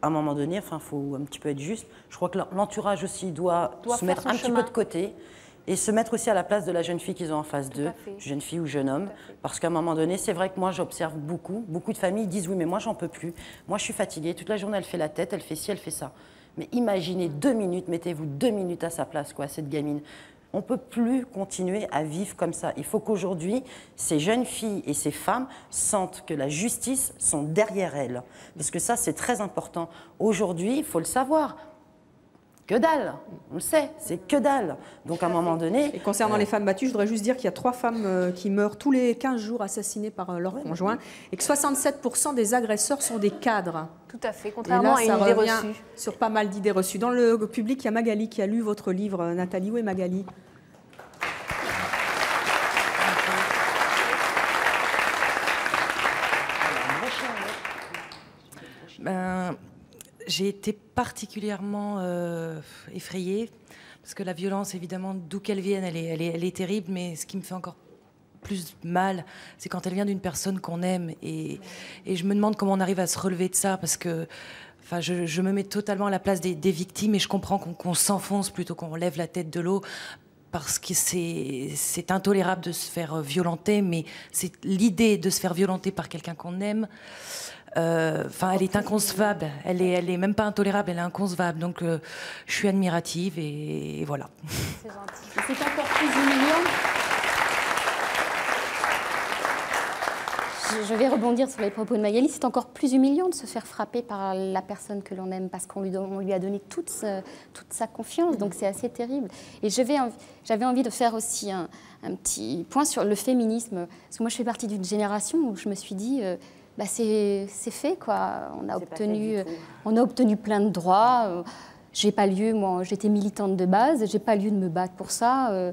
un moment donné, il faut un petit peu être juste, je crois que l'entourage aussi doit se mettre un petit peu de côté. Et se mettre aussi à la place de la jeune fille qu'ils ont en face d'eux, jeune fille ou jeune homme. Parce qu'à un moment donné, c'est vrai que moi, j'observe beaucoup de familles disent « oui, mais moi, j'en peux plus. Moi, je suis fatiguée. Toute la journée, elle fait la tête, elle fait ci, elle fait ça. » Mais imaginez 2 minutes, mettez-vous 2 minutes à sa place, quoi, cette gamine. On ne peut plus continuer à vivre comme ça. Il faut qu'aujourd'hui, ces jeunes filles et ces femmes sentent que la justice sont derrière elles. Parce que ça, c'est très important. Aujourd'hui, il faut le savoir. Que dalle, on le sait, c'est que dalle. Donc à un moment donné... Et concernant les femmes battues, je voudrais juste dire qu'il y a 3 femmes qui meurent tous les 15 jours assassinées par leur conjoint et que 67% des agresseurs sont des cadres. Tout à fait, contrairement à une idée reçue. Sur pas mal d'idées reçues. Dans le public, il y a Magali qui a lu votre livre. Nathalie, où est Magali ? J'ai été particulièrement effrayée, parce que la violence, évidemment, d'où qu'elle vienne, elle est terrible, mais ce qui me fait encore plus mal, c'est quand elle vient d'une personne qu'on aime. Et je me demande comment on arrive à se relever de ça, parce que je me mets totalement à la place des victimes, et je comprends qu'on s'enfonce plutôt qu'on lève la tête de l'eau, parce que c'est intolérable de se faire violenter, mais c'est l'idée de se faire violenter par quelqu'un qu'on aime. Elle est inconcevable. Elle est même pas intolérable, elle est inconcevable. Donc, je suis admirative et voilà. C'est gentil. C'est encore plus humiliant. Je vais rebondir sur les propos de Magali. C'est encore plus humiliant de se faire frapper par la personne que l'on aime parce qu'on lui a donné toute sa confiance. Donc, c'est assez terrible. Et j'avais envie de faire aussi un petit point sur le féminisme. Parce que moi, je fais partie d'une génération où je me suis dit... c'est fait, quoi. On a obtenu plein de droits. J'ai pas lieu, moi, j'étais militante de base, j'ai pas lieu de me battre pour ça.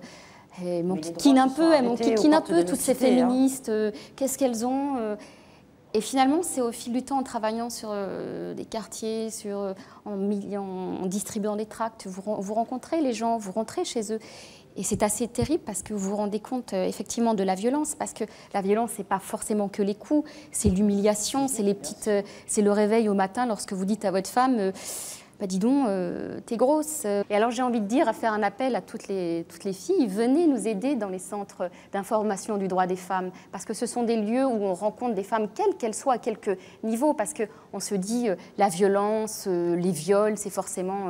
Elles m'enquiquinent un peu, toutes ces féministes. Qu'est-ce qu'elles ont Et finalement, c'est au fil du temps, en travaillant sur des quartiers, en distribuant des tracts, vous rencontrez les gens, vous rentrez chez eux. Et c'est assez terrible parce que vous vous rendez compte effectivement de la violence, parce que la violence, c'est pas forcément que les coups, c'est l'humiliation, c'est le réveil au matin lorsque vous dites à votre femme bah dis donc, t'es grosse. Et alors j'ai envie de dire, à faire un appel à toutes les filles, venez nous aider dans les centres d'information du droit des femmes, parce que ce sont des lieux où on rencontre des femmes, quelles qu'elles soient, à quelques niveaux, parce qu'on se dit, la violence, les viols, c'est forcément,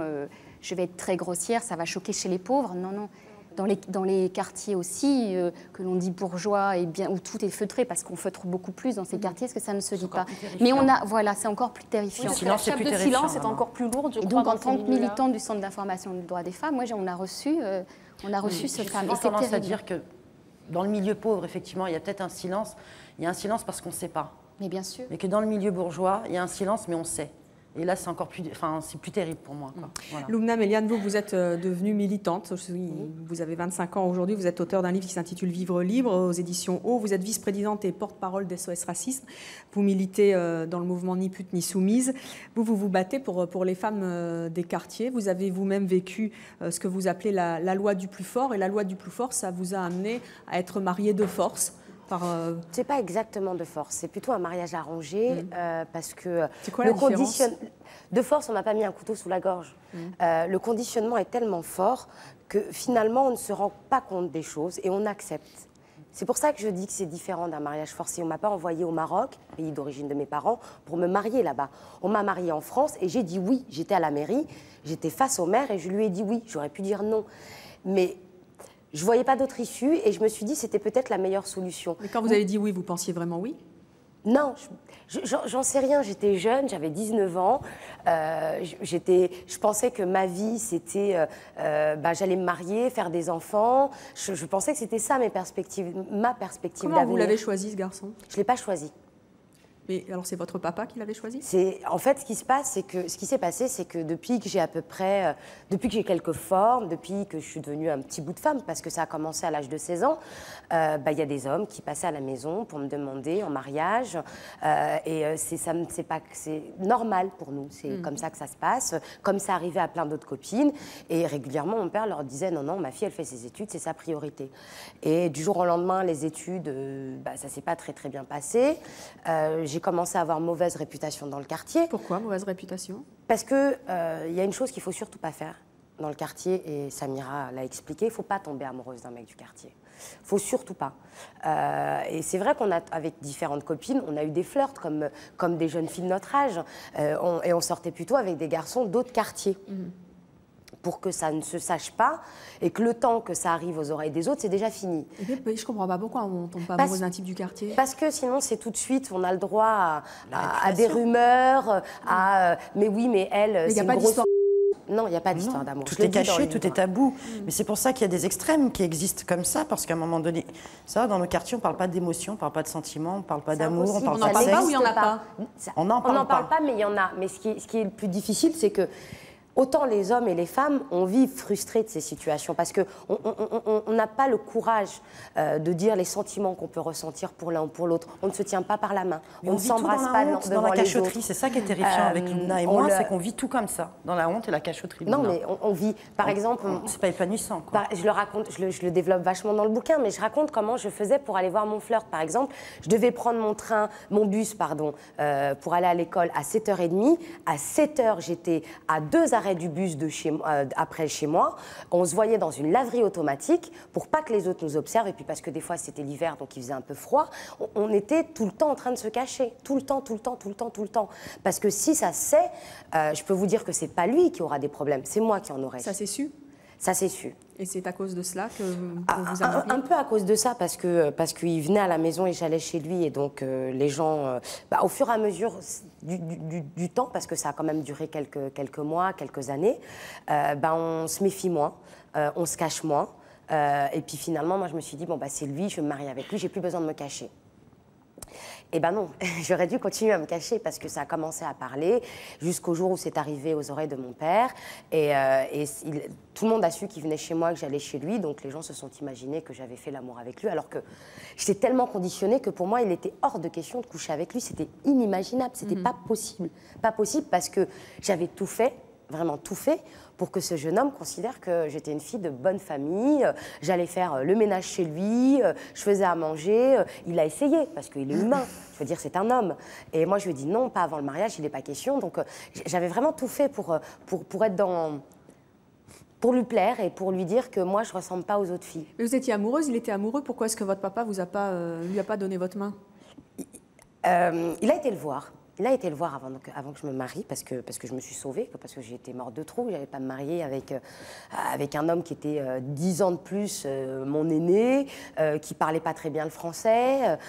je vais être très grossière, ça va choquer chez les pauvres. Non, non. Dans les quartiers aussi, que l'on dit bourgeois, et bien, où tout est feutré, parce qu'on feutre beaucoup plus dans ces quartiers, parce que ça ne se dit pas. Mais voilà, c'est encore plus terrifiant. Oui, la chape de silence est encore plus lourde, je crois. Et donc, en tant que militante du Centre d'information du droit des femmes, moi, on a reçu ce fameux. J'ai tendance à dire que dans le milieu pauvre, effectivement, il y a peut-être un silence. Il y a un silence parce qu'on ne sait pas. Mais bien sûr. Mais que dans le milieu bourgeois, il y a un silence, mais on sait. Et là, c'est encore plus, c'est plus terrible pour moi. Voilà. Lumna Méliane, vous êtes devenue militante. Vous avez 25 ans aujourd'hui. Vous êtes auteur d'un livre qui s'intitule Vivre libre aux éditions O. Vous êtes vice-présidente et porte-parole d'SOS Racisme. Vous militez dans le mouvement Ni pute ni soumise. Vous vous battez pour les femmes des quartiers. Vous avez vous-même vécu ce que vous appelez la loi du plus fort. Et la loi du plus fort, ça vous a amené à être mariée de force. C'est pas exactement de force, c'est plutôt un mariage arrangé parce que c'est quoi la différence ? De force, on n'a pas mis un couteau sous la gorge. Le conditionnement est tellement fort que finalement on ne se rend pas compte des choses et on accepte. C'est pour ça que je dis que c'est différent d'un mariage forcé. On ne m'a pas envoyé au Maroc, pays d'origine de mes parents, pour me marier là-bas. On m'a mariée en France et j'ai dit oui. J'étais à la mairie, j'étais face au maire et je lui ai dit oui. J'aurais pu dire non. Mais je ne voyais pas d'autre issue et je me suis dit que c'était peut-être la meilleure solution. Mais quand vous avez dit oui, vous pensiez vraiment oui ? Non, j'en sais rien. J'étais jeune, j'avais 19 ans. Je pensais que ma vie, c'était... j'allais me marier, faire des enfants. Je pensais que c'était ça ma perspective d'avenir. Comment vous l'avez choisi, ce garçon ? Je ne l'ai pas choisi. Mais alors c'est votre papa qui l'avait choisi ? En fait, ce qui s'est passé, c'est que depuis que j'ai depuis que j'ai quelques formes, depuis que je suis devenue un petit bout de femme, parce que ça a commencé à l'âge de 16 ans, y a des hommes qui passaient à la maison pour me demander en mariage, c'est normal pour nous, c'est comme ça que ça se passe, comme ça arrivait à plein d'autres copines, et régulièrement mon père leur disait non, ma fille elle fait ses études, c'est sa priorité. Et du jour au lendemain, les études, ça s'est pas très très bien passé. J'ai commencé à avoir mauvaise réputation dans le quartier. Pourquoi mauvaise réputation ? Parce que y a une chose qu'il ne faut surtout pas faire dans le quartier, et Samira l'a expliqué, il ne faut pas tomber amoureuse d'un mec du quartier. Il ne faut surtout pas. Et c'est vrai qu'avec différentes copines, on a eu des flirts comme des jeunes filles de notre âge. Et on sortait plutôt avec des garçons d'autres quartiers. Pour que ça ne se sache pas et que le temps que ça arrive aux oreilles des autres, c'est déjà fini. Je ne comprends pas pourquoi on ne tombe pas amoureuse d'un type du quartier. Parce que sinon, c'est tout de suite, on a le droit à des rumeurs, mais oui, mais elle, c'est une grosse... Non, il n'y a pas d'histoire d'amour. Tout est caché, tout est tabou. Mais c'est pour ça qu'il y a des extrêmes qui existent comme ça, parce qu'à un moment donné, dans nos quartiers, on ne parle pas d'émotion, on ne parle pas de sentiments, on ne parle pas d'amour, on ne parle pas de sexe. On n'en parle pas ou il n'y en a pas ? On n'en parle pas, mais il y en a. Mais ce qui est le plus difficile, c'est que autant les hommes et les femmes, on vit frustrés de ces situations parce qu'on n'a pas le courage de dire les sentiments qu'on peut ressentir pour l'un ou pour l'autre. On ne se tient pas par la main, on ne s'embrasse pas dans la cachotterie. C'est ça qui est terrifiant avec Lumna et moi, c'est qu'on vit tout comme ça, dans la honte et la cachotterie. Non, mais on vit, par exemple... C'est pas épanouissant, je le raconte, je le développe vachement dans le bouquin, mais je raconte comment je faisais pour aller voir mon flirt. Par exemple, je devais prendre mon bus, pour aller à l'école à 7h30. À 7h, j'étais à 2 arrêts du bus après chez moi. On se voyait dans une laverie automatique pour pas que les autres nous observent et puis parce que des fois c'était l'hiver donc il faisait un peu froid. On était tout le temps en train de se cacher, tout le temps. Parce que si ça se sait, je peux vous dire que c'est pas lui qui aura des problèmes, c'est moi qui en aurai. Ça s'est su ? Ça s'est su. Et c'est à cause de cela que vous avez... Un peu à cause de ça, parce qu'il venait à la maison et j'allais chez lui. Et donc, les gens, au fur et à mesure du temps, parce que ça a quand même duré quelques mois, quelques années, on se méfie moins, on se cache moins. Et puis finalement, moi, je me suis dit, c'est lui, je vais me marier avec lui, j'ai plus besoin de me cacher. Eh ben non, j'aurais dû continuer à me cacher parce que ça a commencé à parler jusqu'au jour où c'est arrivé aux oreilles de mon père. Tout le monde a su qu'il venait chez moi, que j'allais chez lui. Donc les gens se sont imaginés que j'avais fait l'amour avec lui. Alors que j'étais tellement conditionnée que pour moi, il était hors de question de coucher avec lui. C'était inimaginable, c'était pas possible. Pas possible parce que j'avais tout fait, vraiment tout fait, pour que ce jeune homme considère que j'étais une fille de bonne famille, j'allais faire le ménage chez lui, je faisais à manger. Il a essayé, parce qu'il est humain, je veux dire, c'est un homme. Et moi, je lui ai dit non, pas avant le mariage, il n'est pas question. Donc, j'avais vraiment tout fait pour être dans... pour lui plaire et pour lui dire que moi, je ne ressemble pas aux autres filles. Mais vous étiez amoureuse, il était amoureux, pourquoi est-ce que votre papa lui a pas donné votre main? Il a été le voir. Il a été le voir avant que je me marie parce que je me suis sauvée, parce que j'étais morte de trou. Je n'allais pas me marier avec un homme qui était 10 ans de plus mon aîné, qui ne parlait pas très bien le français.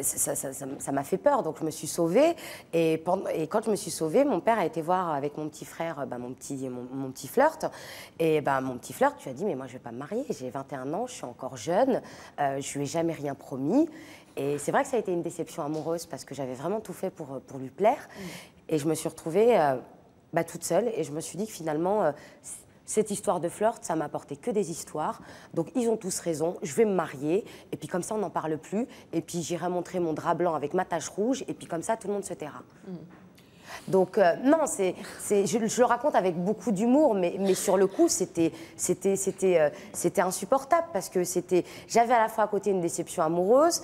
Ça m'a fait peur, donc je me suis sauvée. Et quand je me suis sauvée, mon père a été voir avec mon petit frère, mon petit flirt. Et mon petit flirt, tu as dit, mais moi je ne vais pas me marier, j'ai 21 ans, je suis encore jeune, je ne lui ai jamais rien promis. Et c'est vrai que ça a été une déception amoureuse parce que j'avais vraiment tout fait pour lui plaire. Et je me suis retrouvée toute seule et je me suis dit que finalement, cette histoire de flirt, ça m'a apporté que des histoires. Donc ils ont tous raison, je vais me marier et puis comme ça on n'en parle plus. Et puis j'irai montrer mon drap blanc avec ma tache rouge et puis comme ça tout le monde se taira. Donc non, je le raconte avec beaucoup d'humour, mais sur le coup, c'était insupportable parce que j'avais à la fois à côté une déception amoureuse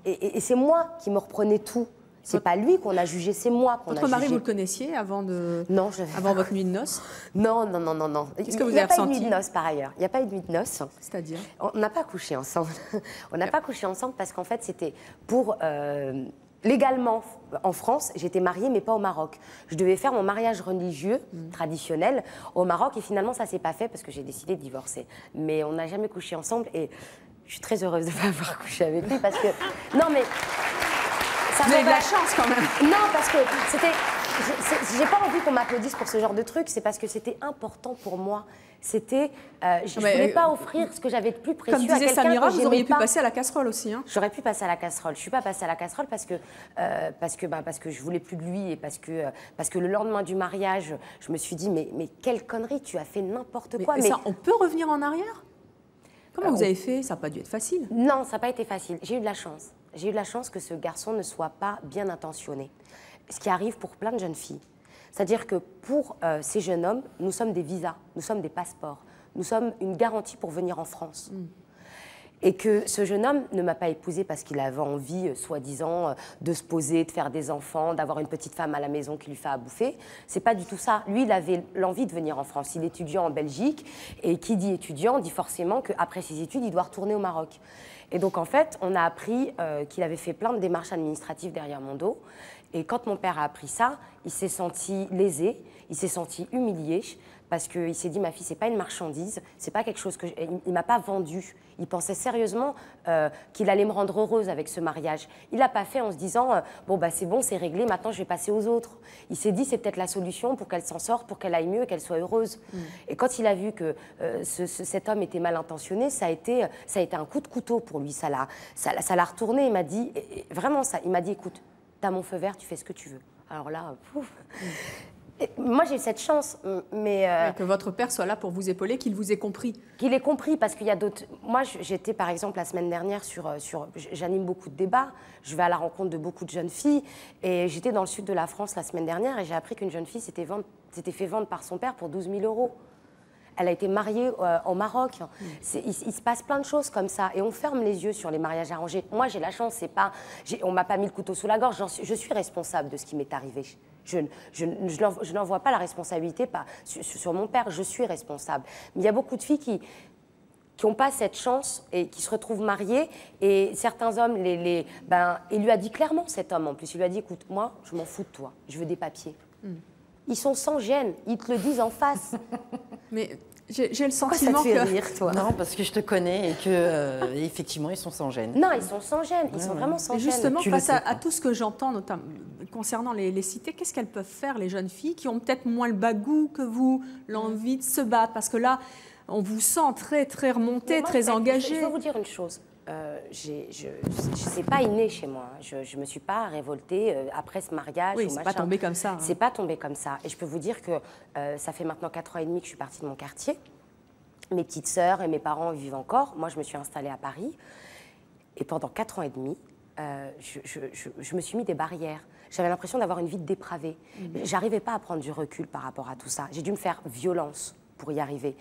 et c'est moi qui me reprenais tout. C'est pas lui qu'on a jugé, c'est moi qu'on a jugé. Votre mari, vous le connaissiez avant votre nuit de noces? Non. Qu'est-ce que vous avez ressenti? Il n'y a pas eu de nuit de noces par ailleurs. Il n'y a pas eu de nuit de noces. C'est-à-dire? On n'a pas couché ensemble. On n'a pas couché ensemble parce qu'en fait, c'était pour... Légalement, en France, j'étais mariée, mais pas au Maroc. Je devais faire mon mariage religieux, traditionnel, au Maroc, et finalement, ça ne s'est pas fait parce que j'ai décidé de divorcer. Mais on n'a jamais couché ensemble, et je suis très heureuse de ne pas avoir couché avec lui, parce que... Non, mais... Vous avez de la chance, quand même. Non, parce que c'était... J'ai pas envie qu'on m'applaudisse pour ce genre de truc, c'est parce que c'était important pour moi. C'était, je ne voulais pas offrir ce que j'avais de plus précieux à quelqu'un que j'aimais pas. Comme disait Samira, vous auriez pu passer à la casserole aussi. Hein. J'aurais pu passer à la casserole. Je ne suis pas passée à la casserole parce que je voulais plus de lui et parce que le lendemain du mariage, je me suis dit mais quelle connerie, tu as fait n'importe quoi. Mais ça, on peut revenir en arrière? Comment vous avez fait? Ça n'a pas dû être facile. Non, ça n'a pas été facile. J'ai eu de la chance. J'ai eu de la chance que ce garçon ne soit pas bien intentionné. Ce qui arrive pour plein de jeunes filles. C'est-à-dire que pour ces jeunes hommes, nous sommes des visas, nous sommes des passeports, nous sommes une garantie pour venir en France. Et que ce jeune homme ne m'a pas épousée parce qu'il avait envie, soi-disant, de se poser, de faire des enfants, d'avoir une petite femme à la maison qui lui fait à bouffer. C'est pas du tout ça. Lui, il avait l'envie de venir en France. Il est étudiant en Belgique, et qui dit étudiant dit forcément qu'après ses études, il doit retourner au Maroc. Et donc, en fait, on a appris qu'il avait fait plein de démarches administratives derrière mon dos. Et quand mon père a appris ça, il s'est senti lésé, il s'est senti humilié, parce qu'il s'est dit, ma fille, c'est pas une marchandise, c'est pas quelque chose que... Il m'a pas vendu. Il pensait sérieusement qu'il allait me rendre heureuse avec ce mariage. Il l'a pas fait en se disant, c'est bon, c'est réglé, maintenant je vais passer aux autres. Il s'est dit, c'est peut-être la solution pour qu'elle s'en sorte, pour qu'elle aille mieux, qu'elle soit heureuse. Et quand il a vu que cet homme était mal intentionné, ça a été un coup de couteau pour lui. Ça l'a retourné, il m'a dit, vraiment ça, il m'a dit, écoute, t'as mon feu vert, tu fais ce que tu veux. Alors là, pouf. Moi, j'ai eu cette chance, mais... que votre père soit là pour vous épauler, qu'il vous ait compris. Qu'il ait compris, parce qu'il y a d'autres... Moi, j'étais, par exemple, la semaine dernière j'anime beaucoup de débats, je vais à la rencontre de beaucoup de jeunes filles, et j'étais dans le sud de la France la semaine dernière, et j'ai appris qu'une jeune fille s'était fait vendre par son père pour 12 000 €. Elle a été mariée au Maroc. Il se passe plein de choses comme ça. Et on ferme les yeux sur les mariages arrangés. Moi, j'ai la chance, on ne m'a pas mis le couteau sous la gorge. Je suis responsable de ce qui m'est arrivé. Je n'envoie pas la responsabilité sur mon père. Je suis responsable. Mais il y a beaucoup de filles qui n'ont pas cette chance et qui se retrouvent mariées. Et certains hommes, il lui a dit clairement, cet homme en plus, il lui a dit, écoute, moi, je m'en fous de toi. Je veux des papiers. Ils sont sans gêne, ils te le disent en face. Mais j'ai le sentiment ça te fait rire, toi? Non, parce que je te connais et que effectivement, ils sont sans gêne. Non, ils sont sans gêne, ils sont vraiment sans gêne. Justement, face à tout ce que j'entends, notamment concernant les cités, qu'est-ce qu'elles peuvent faire, les jeunes filles qui ont peut-être moins le bagou que vous, l'envie de se battre? Parce que là, on vous sent très, très remontée, très engagée. Je vais vous dire une chose. c'est pas inné chez moi. Je me suis pas révoltée après ce mariage. Oui, c'est pas tombé comme ça. Hein. C'est pas tombé comme ça. Et je peux vous dire que ça fait maintenant 4 ans et demi que je suis partie de mon quartier. Mes petites sœurs et mes parents vivent encore. Moi, je me suis installée à Paris. Et pendant 4 ans et demi, je me suis mis des barrières. J'avais l'impression d'avoir une vie de dépravée. J'arrivais pas à prendre du recul par rapport à tout ça. J'ai dû me faire violence pour y arriver.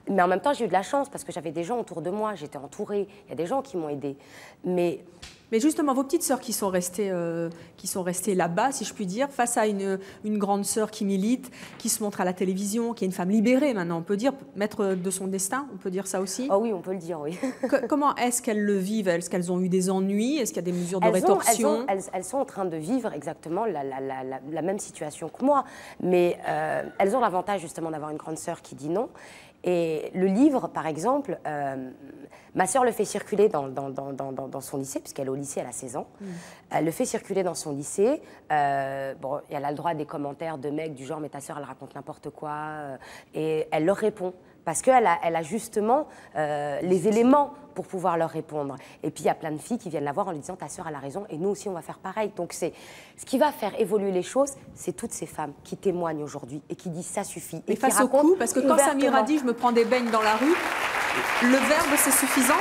Mais en même temps, j'ai eu de la chance parce que j'avais des gens autour de moi, j'étais entourée, il y a des gens qui m'ont aidée. Mais justement, vos petites sœurs qui sont restées là-bas, si je puis dire, face à une grande sœur qui milite, qui se montre à la télévision, qui est une femme libérée maintenant, on peut dire, maître de son destin, on peut dire ça aussi? Oh oui, on peut le dire, oui. Comment est-ce qu'elles le vivent? Est-ce qu'elles ont eu des ennuis? Est-ce qu'il y a des mesures de rétorsion? Elles sont en train de vivre exactement la même situation que moi, mais elles ont l'avantage justement d'avoir une grande sœur qui dit non. Et le livre, par exemple, ma sœur le fait circuler dans son lycée, puisqu'elle est au lycée, elle a 16 ans. Elle le fait circuler dans son lycée. Bon, elle a le droit à des commentaires de mecs du genre « mais ta sœur, elle raconte n'importe quoi ». Et elle leur répond, parce qu'elle a justement les éléments pour pouvoir leur répondre. Et puis, il y a plein de filles qui viennent la voir en lui disant « ta sœur, elle a raison, et nous aussi, on va faire pareil ». Donc, ce qui va faire évoluer les choses, c'est toutes ces femmes qui témoignent aujourd'hui et qui disent « ça suffit ». Et face au coup, parce que quand Samira dit « je me prends des beignes dans la rue », le verbe, c'est suffisant?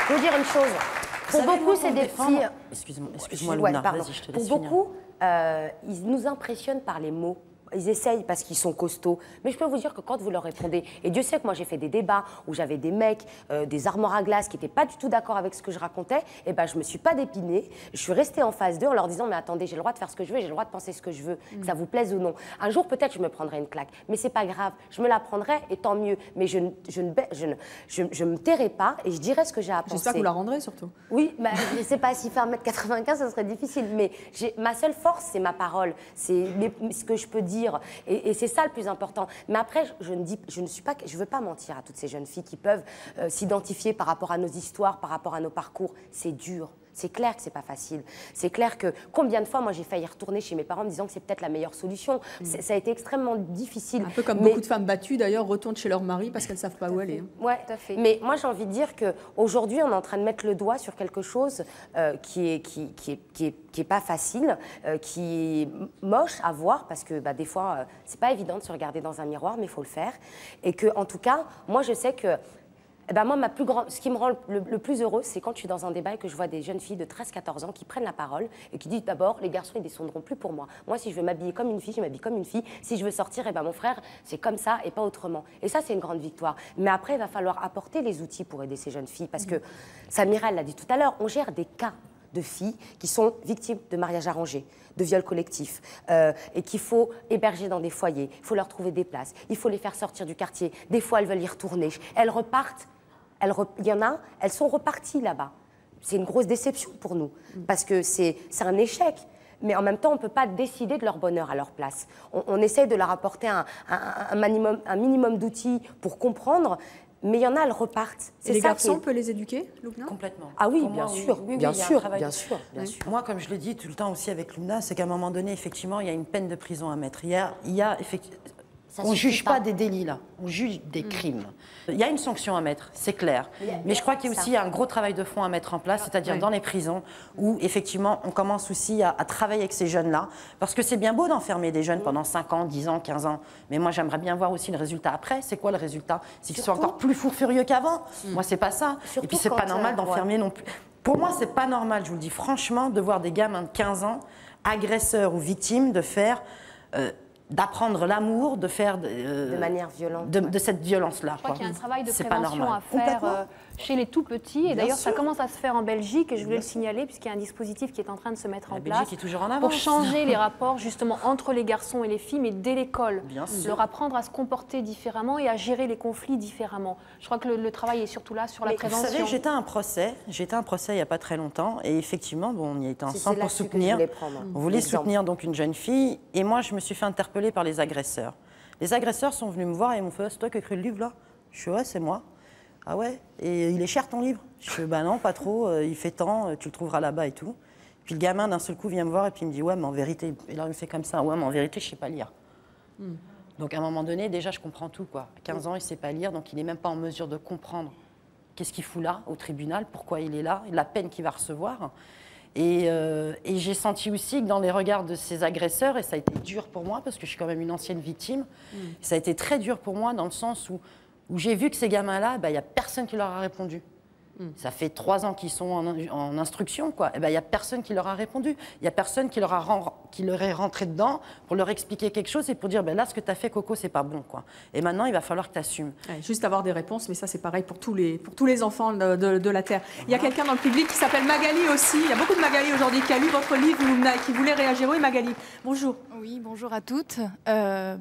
Je veux dire une chose. Pour beaucoup, c'est des filles... Excuse-moi, Luna, vas-y, je te laisse finir. Pour beaucoup, ils nous impressionnent par les mots. Ils essayent parce qu'ils sont costauds. Mais je peux vous dire que quand vous leur répondez, et Dieu sait que moi j'ai fait des débats où j'avais des mecs, des armoires à glace qui n'étaient pas du tout d'accord avec ce que je racontais, et ben je me suis pas dépinée. Je suis restée en face d'eux en leur disant mais attendez, j'ai le droit de faire ce que je veux, j'ai le droit de penser ce que je veux, que ça vous plaise ou non. Un jour peut-être je me prendrai une claque, mais c'est pas grave. Je me la prendrai et tant mieux. Mais je me tairai pas et je dirai ce que j'ai à penser. J'espère que vous la rendrez surtout. Oui, bah, je sais pas si faire 1m95 ça serait difficile, mais ma seule force c'est ma parole, c'est ce que je peux dire. Et c'est ça le plus important. Mais après, je ne veux pas mentir à toutes ces jeunes filles qui peuvent s'identifier par rapport à nos histoires, par rapport à nos parcours. C'est dur. C'est clair que c'est pas facile. C'est clair que combien de fois, moi, j'ai failli retourner chez mes parents en me disant que c'est peut-être la meilleure solution. Ça a été extrêmement difficile. Un peu comme beaucoup de femmes battues, d'ailleurs, retournent chez leur mari parce qu'elles ne savent pas où aller. Oui, tout à fait. Mais moi, j'ai envie de dire qu'aujourd'hui, on est en train de mettre le doigt sur quelque chose qui est pas facile, qui est moche à voir parce que des fois, c'est pas évident de se regarder dans un miroir, mais il faut le faire. Et que, en tout cas, moi, je sais que moi, ce qui me rend le plus heureuse, c'est quand je suis dans un débat et que je vois des jeunes filles de 13-14 ans qui prennent la parole et qui disent d'abord, les garçons, ils ne descendront plus pour moi. Moi, si je veux m'habiller comme une fille, je m'habille comme une fille. Si je veux sortir, mon frère, c'est comme ça et pas autrement. Et ça, c'est une grande victoire. Mais après, il va falloir apporter les outils pour aider ces jeunes filles. Parce que Samira, elle l'a dit tout à l'heure, on gère des cas de filles qui sont victimes de mariage arrangé, de viols collectifs, et qu'il faut héberger dans des foyers, il faut leur trouver des places, il faut les faire sortir du quartier. Des fois, elles veulent y retourner. Elles repartent. Il y en a, elles sont reparties là-bas. C'est une grosse déception pour nous, parce que c'est un échec. Mais en même temps, on ne peut pas décider de leur bonheur à leur place. On essaye de leur apporter un minimum d'outils pour comprendre, mais il y en a, elles repartent. Et les garçons, on peut les éduquer, Loubna? Complètement. Ah oui, Pour bien moi, sûr, oui, bien il y a un sûr, travail. bien sûr. Moi, comme je le dis tout le temps aussi avec Loubna, c'est qu'à un moment donné, effectivement, il y a une peine de prison à mettre. Il y a effectivement... On ne juge pas des délits, là. On juge des crimes. Il y a une sanction à mettre, c'est clair. Mais je crois qu'il y a aussi un gros travail de fond à mettre en place, c'est-à-dire dans les prisons, où, effectivement, on commence aussi à travailler avec ces jeunes-là. Parce que c'est bien beau d'enfermer des jeunes pendant 5 ans, 10 ans, 15 ans. Mais moi, j'aimerais bien voir aussi le résultat après. C'est quoi le résultat? C'est qu'ils soient encore plus fous furieux qu'avant. Moi, c'est pas ça. Et puis, c'est pas normal d'enfermer non plus. Pour moi, c'est pas normal, je vous le dis franchement, de voir des gamins de 15 ans, agresseurs ou victimes, d'apprendre l'amour, de faire de manière violente, de cette violence-là. Je crois qu'il y a un travail de prévention à faire chez les tout-petits. Et d'ailleurs, ça commence à se faire en Belgique, et je voulais le signaler, puisqu'il y a un dispositif qui est en train de se mettre en place. La Belgique est toujours en avance. Pour changer les rapports, justement, entre les garçons et les filles, mais dès l'école. Leur apprendre à se comporter différemment et à gérer les conflits différemment. Je crois que le travail est surtout là, sur la prévention. Vous savez, j'étais à un procès il n'y a pas très longtemps, et effectivement, on y était ensemble pour soutenir. On voulait soutenir donc une jeune fille, et moi, je me suis fait interpeller par les agresseurs. Les agresseurs sont venus me voir et m'ont fait « c'est toi qui as écrit le livre là ?» Je suis « ouais, c'est moi. » « Ah ouais? Et il est cher ton livre ?» Je fais « bah non, pas trop, il fait tant, tu le trouveras là-bas et tout. » Puis le gamin d'un seul coup vient me voir et puis il me dit « ouais, mais en vérité... » Et là il me fait comme ça « ouais, mais en vérité, je ne sais pas lire. Donc à un moment donné, déjà, je comprends tout, quoi. À 15 ans, il ne sait pas lire, donc il n'est même pas en mesure de comprendre qu'est-ce qu'il fout là, au tribunal, pourquoi il est là, la peine qu'il va recevoir. Et j'ai senti aussi que dans les regards de ces agresseurs, et ça a été dur pour moi, parce que je suis quand même une ancienne victime, ça a été très dur pour moi dans le sens où j'ai vu que ces gamins-là, il n'y a personne qui leur a répondu. Ça fait 3 ans qu'ils sont en instruction, quoi. Il n'y a personne qui leur a répondu. Il n'y a personne qui leur est rentré dedans pour leur expliquer quelque chose et pour dire là, ce que tu as fait, Coco, c'est pas bon, quoi. Et maintenant, il va falloir que tu assumes. Ouais, juste avoir des réponses, mais ça, c'est pareil pour tous les enfants de la Terre. Il y a quelqu'un dans le public qui s'appelle Magali aussi. Il y a beaucoup de Magali aujourd'hui qui a lu votre livre, Lumna, et qui voulait réagir. Oui, Magali, bonjour. Oui, bonjour à toutes.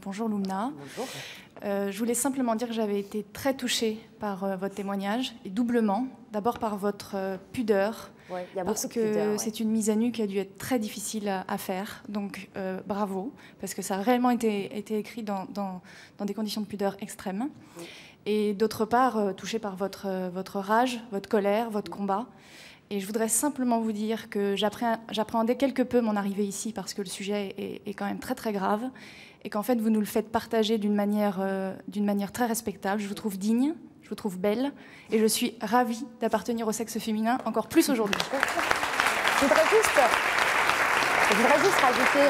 Bonjour Lumna. Bonjour. Je voulais simplement dire que j'avais été très touchée par votre témoignage, et doublement. D'abord par votre pudeur, Ouais, y a parce beaucoup que de pudeur, ouais. c'est une mise à nu qui a dû être très difficile à faire. Donc bravo, parce que ça a réellement été écrit dans des conditions de pudeur extrêmes. Oui. Et d'autre part, touchée par votre rage, votre colère, votre combat. Et je voudrais simplement vous dire que j'appréhendais quelque peu mon arrivée ici parce que le sujet est quand même très très grave et qu'en fait vous nous le faites partager d'une manière très respectable. Je vous trouve digne, je vous trouve belle et je suis ravie d'appartenir au sexe féminin encore plus aujourd'hui. Je voudrais juste rajouter,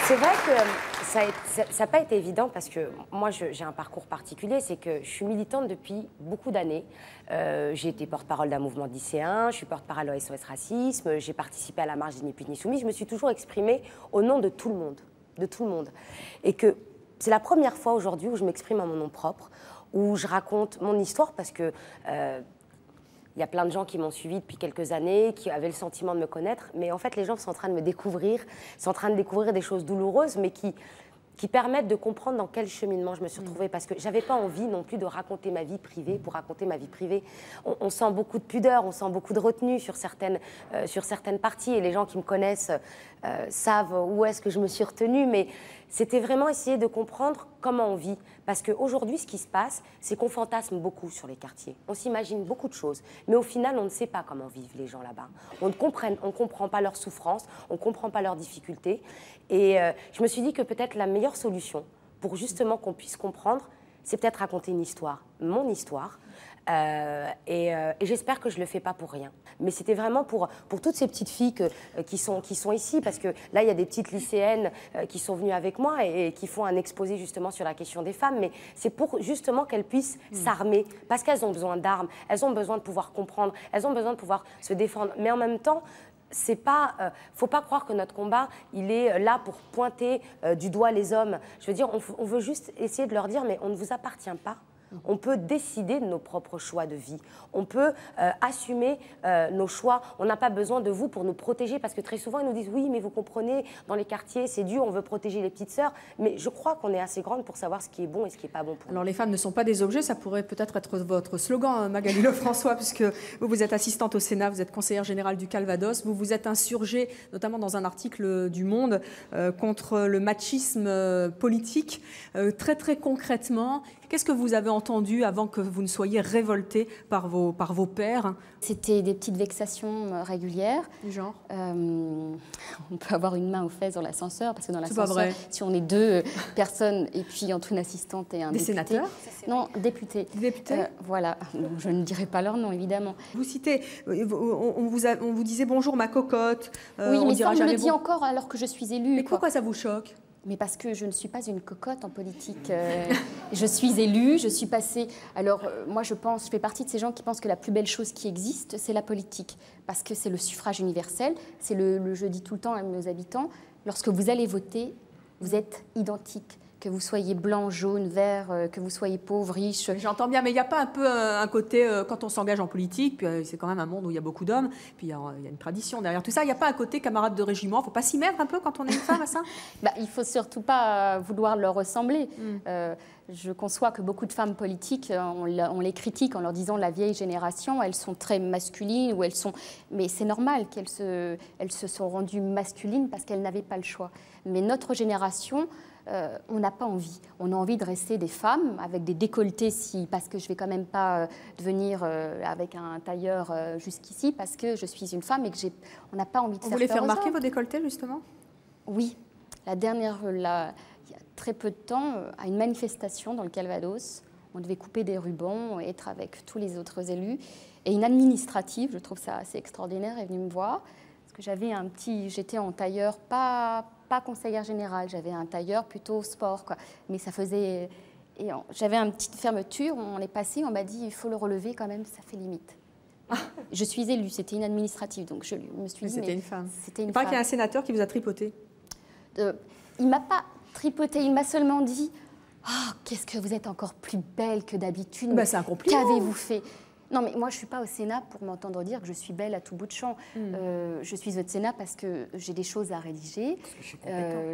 c'est vrai que ça n'a pas été évident parce que moi j'ai un parcours particulier, c'est que je suis militante depuis beaucoup d'années. J'ai été porte-parole d'un mouvement de lycéens, je suis porte-parole au SOS Racisme, j'ai participé à la marche des Ni Plus Ni Soumis, je me suis toujours exprimée au nom de tout le monde. Et que c'est la première fois aujourd'hui où je m'exprime à mon nom propre, où je raconte mon histoire parce que il y a plein de gens qui m'ont suivi depuis quelques années, qui avaient le sentiment de me connaître, mais en fait les gens sont en train de me découvrir, sont en train de découvrir des choses douloureuses, mais qui permettent de comprendre dans quel cheminement je me suis retrouvée, parce que j'avais pas envie non plus de raconter ma vie privée pour raconter ma vie privée. On sent beaucoup de pudeur, on sent beaucoup de retenue sur certaines parties, et les gens qui me connaissent savent où est-ce que je me suis retenue, mais c'était vraiment essayer de comprendre comment on vit. Parce qu'aujourd'hui, ce qui se passe, c'est qu'on fantasme beaucoup sur les quartiers. On s'imagine beaucoup de choses, mais au final, on ne sait pas comment vivent les gens là-bas. On ne comprend pas leurs souffrances, on ne comprend pas leurs difficultés. Et je me suis dit que peut-être la meilleure solution pour justement qu'on puisse comprendre, c'est peut-être raconter une histoire, mon histoire. Et j'espère que je ne le fais pas pour rien. Mais c'était vraiment pour toutes ces petites filles qui sont ici, parce que là, il y a des petites lycéennes qui sont venues avec moi et qui font un exposé justement sur la question des femmes, mais c'est pour justement qu'elles puissent s'armer, parce qu'elles ont besoin d'armes, elles ont besoin de pouvoir comprendre, elles ont besoin de pouvoir se défendre. Mais en même temps, c'est pas, faut pas croire que notre combat, il est là pour pointer du doigt les hommes. Je veux dire, on veut juste essayer de leur dire, mais on ne vous appartient pas. On peut décider de nos propres choix de vie. On peut assumer nos choix. On n'a pas besoin de vous pour nous protéger, parce que très souvent, ils nous disent « Oui, mais vous comprenez, dans les quartiers, c'est dur, on veut protéger les petites sœurs. » Mais je crois qu'on est assez grande pour savoir ce qui est bon et ce qui n'est pas bon pour nous. Alors, les femmes ne sont pas des objets, ça pourrait peut-être être votre slogan, Magali Lefrançois, puisque vous êtes assistante au Sénat, vous êtes conseillère générale du Calvados, vous vous êtes insurgée, notamment dans un article du Monde, contre le machisme politique. Très, très concrètement, qu'est-ce que vous avez entendu avant que vous ne soyez révoltée par vos pairs? C'était des petites vexations régulières. Du genre On peut avoir une main aux fesses dans l'ascenseur, parce que dans C'est pas l'ascenseur, vrai. si on est 2 personnes, et puis entre une assistante et un Des député... sénateurs? Non, députés. Des députés Voilà, je ne dirai pas leur nom, évidemment. Vous citez, on vous disait « Bonjour ma cocotte ». Oui, mais ça, on me jamais le dit encore alors que je suis élue. Mais quoi. pourquoi ça vous choque? Mais parce que je ne suis pas une cocotte en politique. Je suis élue, je suis passée... Alors, moi, je fais partie de ces gens qui pensent que la plus belle chose qui existe, c'est la politique. Parce que c'est le suffrage universel. C'est je dis tout le temps à nos habitants, lorsque vous allez voter, vous êtes identiques. Que vous soyez blanc, jaune, vert, que vous soyez pauvre, riche. J'entends bien, mais il n'y a pas un peu un côté, quand on s'engage en politique, puis c'est quand même un monde où il y a beaucoup d'hommes, puis il y a une tradition derrière tout ça, il n'y a pas un côté camarade de régiment, il ne faut pas s'y mettre un peu quand on est une femme à ça? Il ne faut surtout pas vouloir leur ressembler. Je conçois que beaucoup de femmes politiques, on les critique en leur disant la vieille génération, elles sont très masculines, ou mais c'est normal qu'elles se sont rendues masculines parce qu'elles n'avaient pas le choix. Mais notre génération... on n'a pas envie. On a envie de rester des femmes avec des décolletés, parce que je ne vais quand même pas devenir avec un tailleur jusqu'ici, parce que je suis une femme et qu'on n'a pas envie de On faire voulait peur faire aux remarquer hommes. vos décolletés, justement? Oui. Il y a très peu de temps, à une manifestation dans le Calvados, On devait couper des rubans, être avec tous les autres élus. Et une administrative, je trouve ça assez extraordinaire, est venue me voir. Parce que j'étais en tailleur, pas conseillère générale, j'avais un tailleur plutôt sport, quoi. Mais ça faisait... J'avais une petite fermeture, on est passé, on m'a dit, il faut le relever quand même, ça fait limite. Je suis élue, c'était une administrative, donc je me suis dit... C'était une femme. C'était une Il paraît femme. qu'il y a un sénateur qui vous a tripoté. Il ne m'a pas tripoté, il m'a seulement dit « Oh, qu'est-ce que vous êtes encore plus belle que d'habitude. C'est un compliment. Qu'avez-vous fait ?» Non, mais moi, je ne suis pas au Sénat pour m'entendre dire que je suis belle à tout bout de champ. Je suis au Sénat parce que j'ai des choses à rédiger,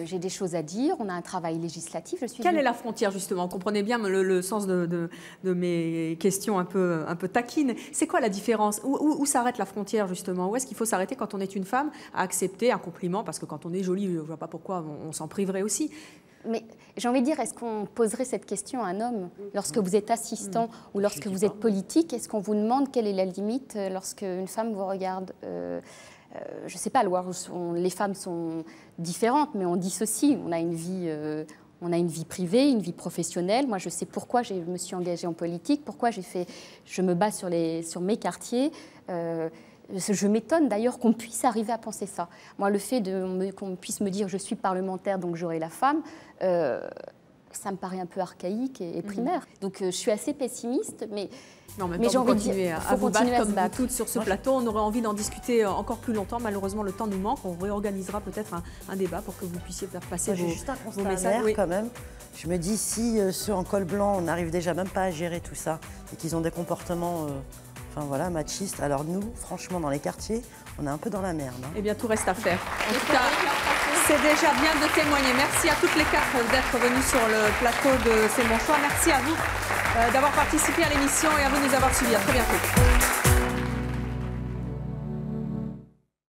j'ai des choses à dire, on a un travail législatif. Quelle est la frontière, justement? Comprenez bien le sens de mes questions un peu taquines. C'est quoi la différence? Où s'arrête la frontière, justement? Où est-ce qu'il faut s'arrêter quand on est une femme à accepter un compliment? Parce que quand on est jolie, je ne vois pas pourquoi on s'en priverait aussi. Mais j'ai envie de dire, est-ce qu'on poserait cette question à un homme lorsque vous êtes assistant ou lorsque vous êtes politique? Est-ce qu'on vous demande quelle est la limite lorsque une femme vous regarde? Je ne sais pas, les femmes sont différentes, mais on dissocie. On a une vie privée, une vie professionnelle. Moi, je sais pourquoi je me suis engagée en politique, pourquoi je me bats sur mes quartiers. Je m'étonne d'ailleurs qu'on puisse arriver à penser ça. Moi, le fait qu'on puisse me dire je suis parlementaire, donc j'aurai la femme, ça me paraît un peu archaïque et primaire. Donc je suis assez pessimiste, mais en même temps, vous continuez à vous battre comme vous toutes sur ce plateau. On aurait envie d'en discuter encore plus longtemps. Malheureusement, le temps nous manque. On réorganisera peut-être un débat pour que vous puissiez faire passer vos messages. Quand même. Je me dis, si ceux en col blanc, on n'arrive déjà même pas à gérer tout ça et qu'ils ont des comportements... machistes. Alors nous, franchement, dans les quartiers, on est un peu dans la merde. Eh bien, tout reste à faire. En tout cas, c'est déjà bien de témoigner. Merci à toutes les quatre d'être venues sur le plateau de C'est mon choix. Merci à vous d'avoir participé à l'émission et à vous de nous avoir suivis. À très bientôt.